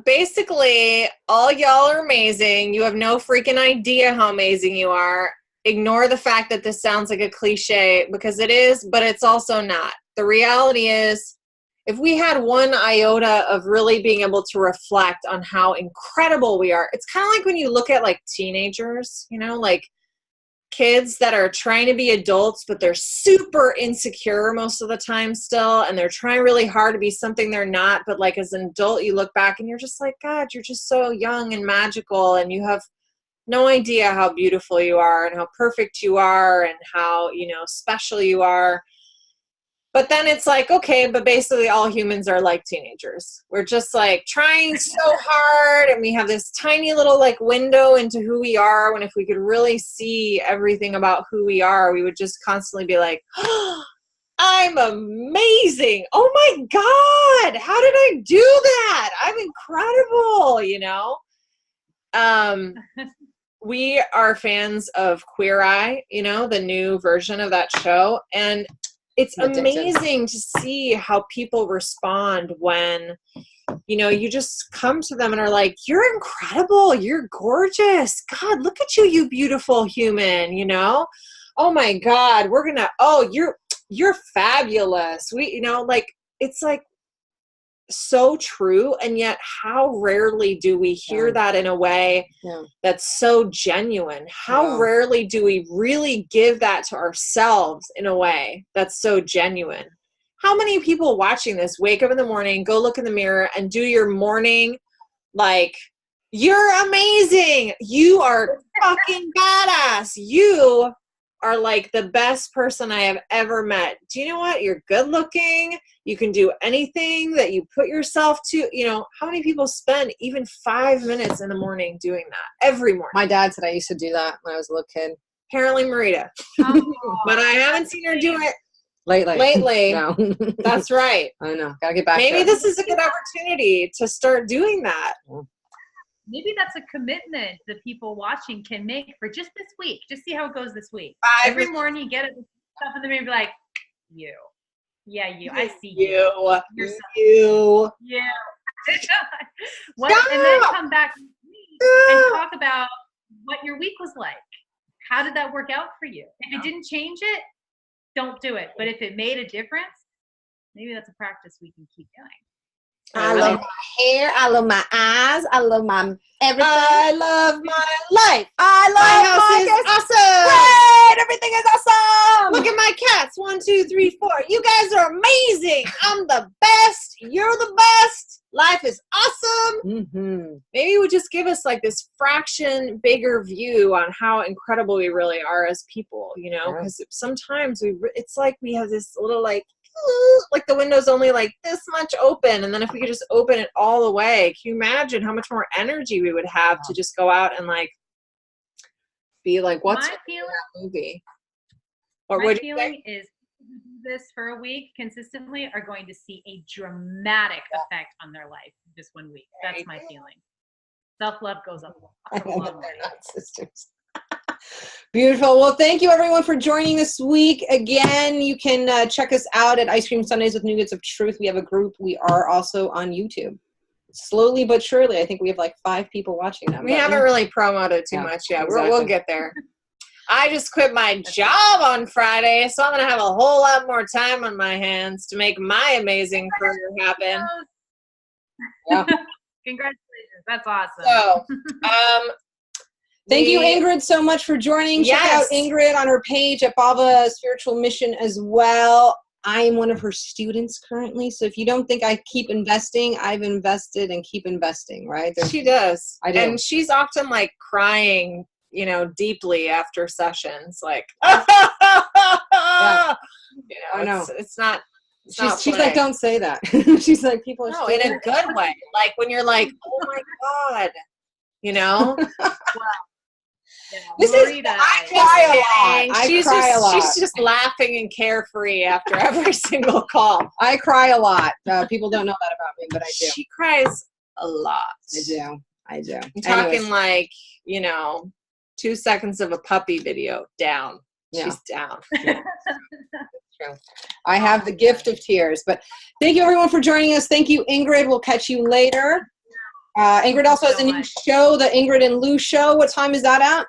basically, all y'all are amazing. You have no freaking idea how amazing you are. Ignore the fact that this sounds like a cliche, because it is, but it's also not. The reality is, if we had one iota of really being able to reflect on how incredible we are, it's kind of like when you look at like teenagers, like kids that are trying to be adults, but they're super insecure most of the time still, and they're trying really hard to be something they're not. But like as an adult, you look back and you're just like, God, you're just so young and magical, and you have no idea how beautiful you are and how perfect you are and how, special you are. But then it's like, okay, but basically all humans are like teenagers. We're just like trying so hard, and we have this tiny little like window into who we are, when if we could really see everything about who we are, we would just constantly be like, oh, I'm amazing. Oh my God, how did I do that? I'm incredible, We are fans of Queer Eye, the new version of that show. And it's amazing to see how people respond when, you just come to them and are like, you're incredible. You're gorgeous. God, look at you, you beautiful human, Oh my God, you're fabulous. It's like so true. And yet how rarely do we hear that in a way that's so genuine? How rarely do we really give that to ourselves in a way that's so genuine? How many people watching this wake up in the morning, go look in the mirror and do your morning like, you're amazing, you are fucking badass, you are like the best person I have ever met. Do you know what? You're good looking. You can do anything that you put yourself to. How many people spend even 5 minutes in the morning doing that every morning? My dad said I used to do that when I was a little kid. Apparently Marita. But I haven't seen her do it lately. No. That's right. I know. Gotta get back Maybe there. this is a good opportunity to start doing that. Maybe that's a commitment that people watching can make for just this week. Just see how it goes this week. Every morning you get it stuff in the mirror and be like, you. Yeah, you. I see you. You. Yeah. And then come back and talk about what your week was like. How did that work out for you? If it didn't change it, don't do it. But if it made a difference, maybe that's a practice we can keep doing. I love my hair. I love my eyes. I love my everything. I love my life. I love my house is awesome. Great. Everything is awesome. Look at my cats. 1, 2, 3, 4. You guys are amazing. I'm the best. You're the best. Life is awesome. Mm-hmm. Maybe it would just give us like this fraction bigger view on how incredible we really are as people, because sometimes it's like we have this little like the window's only like this much open, and then if we could just open it all the way, can you imagine how much more energy we would have to just go out and like be like, what's in that movie? My feeling is this for a week consistently are going to see a dramatic effect on their life this 1 week. That's my feeling. Self-love goes up a long way. Sisters. Beautiful. Well, thank you everyone for joining this week. Again, you can check us out at Ice Cream Sundays with Nougats of Truth. We have a group. We are also on YouTube. Slowly but surely, I think we have like 5 people watching now. We haven't really promoted too much yet. Exactly. We'll get there. I just quit my job on Friday, so I'm going to have a whole lot more time on my hands to make my amazing career happen. Yeah. Congratulations. That's awesome. So, thank you, Ingrid, so much for joining. Yes. Check out Ingrid on her page at Bava Spiritual Mission as well. I am one of her students currently, so if you don't think I keep investing, I've invested and keep investing, right? She does. I do. And she's often like crying, you know, deeply after sessions, like, Yeah. you I know. It's not. She's like, don't say that. She's like, people are. No, in a good way. Like when you're like, oh my God, you know. This Marita, I cry a lot. She's just laughing and carefree after every single call. I cry a lot. People don't know that about me, but I do. She cries a lot. I do. I'm talking like, you know, 2 seconds of a puppy video down. Yeah. She's down. True. I have the gift of tears. But thank you everyone for joining us. Thank you, Ingrid. We'll catch you later. Ingrid also has a new show, the Ingrid and Lou Show. What time is that at?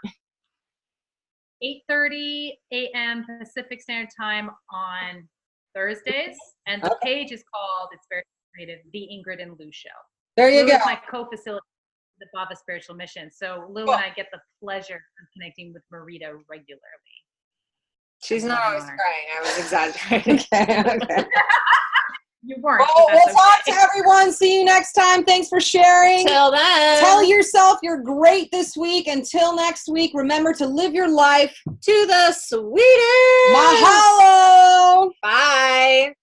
8:30 a.m. Pacific Standard Time on Thursdays. And the page is called, it's very creative, The Ingrid and Lou Show. There you Lou go. is my co-facilitator of the Bava Spiritual Mission. So Lou and I get the pleasure of connecting with Marita regularly. She's not always crying. I was exaggerating. Okay. You weren't. Well, we'll talk to everyone. See you next time. Thanks for sharing. Till then. Tell yourself you're great this week. Until next week, remember to live your life to the sweetest. Mahalo. Bye.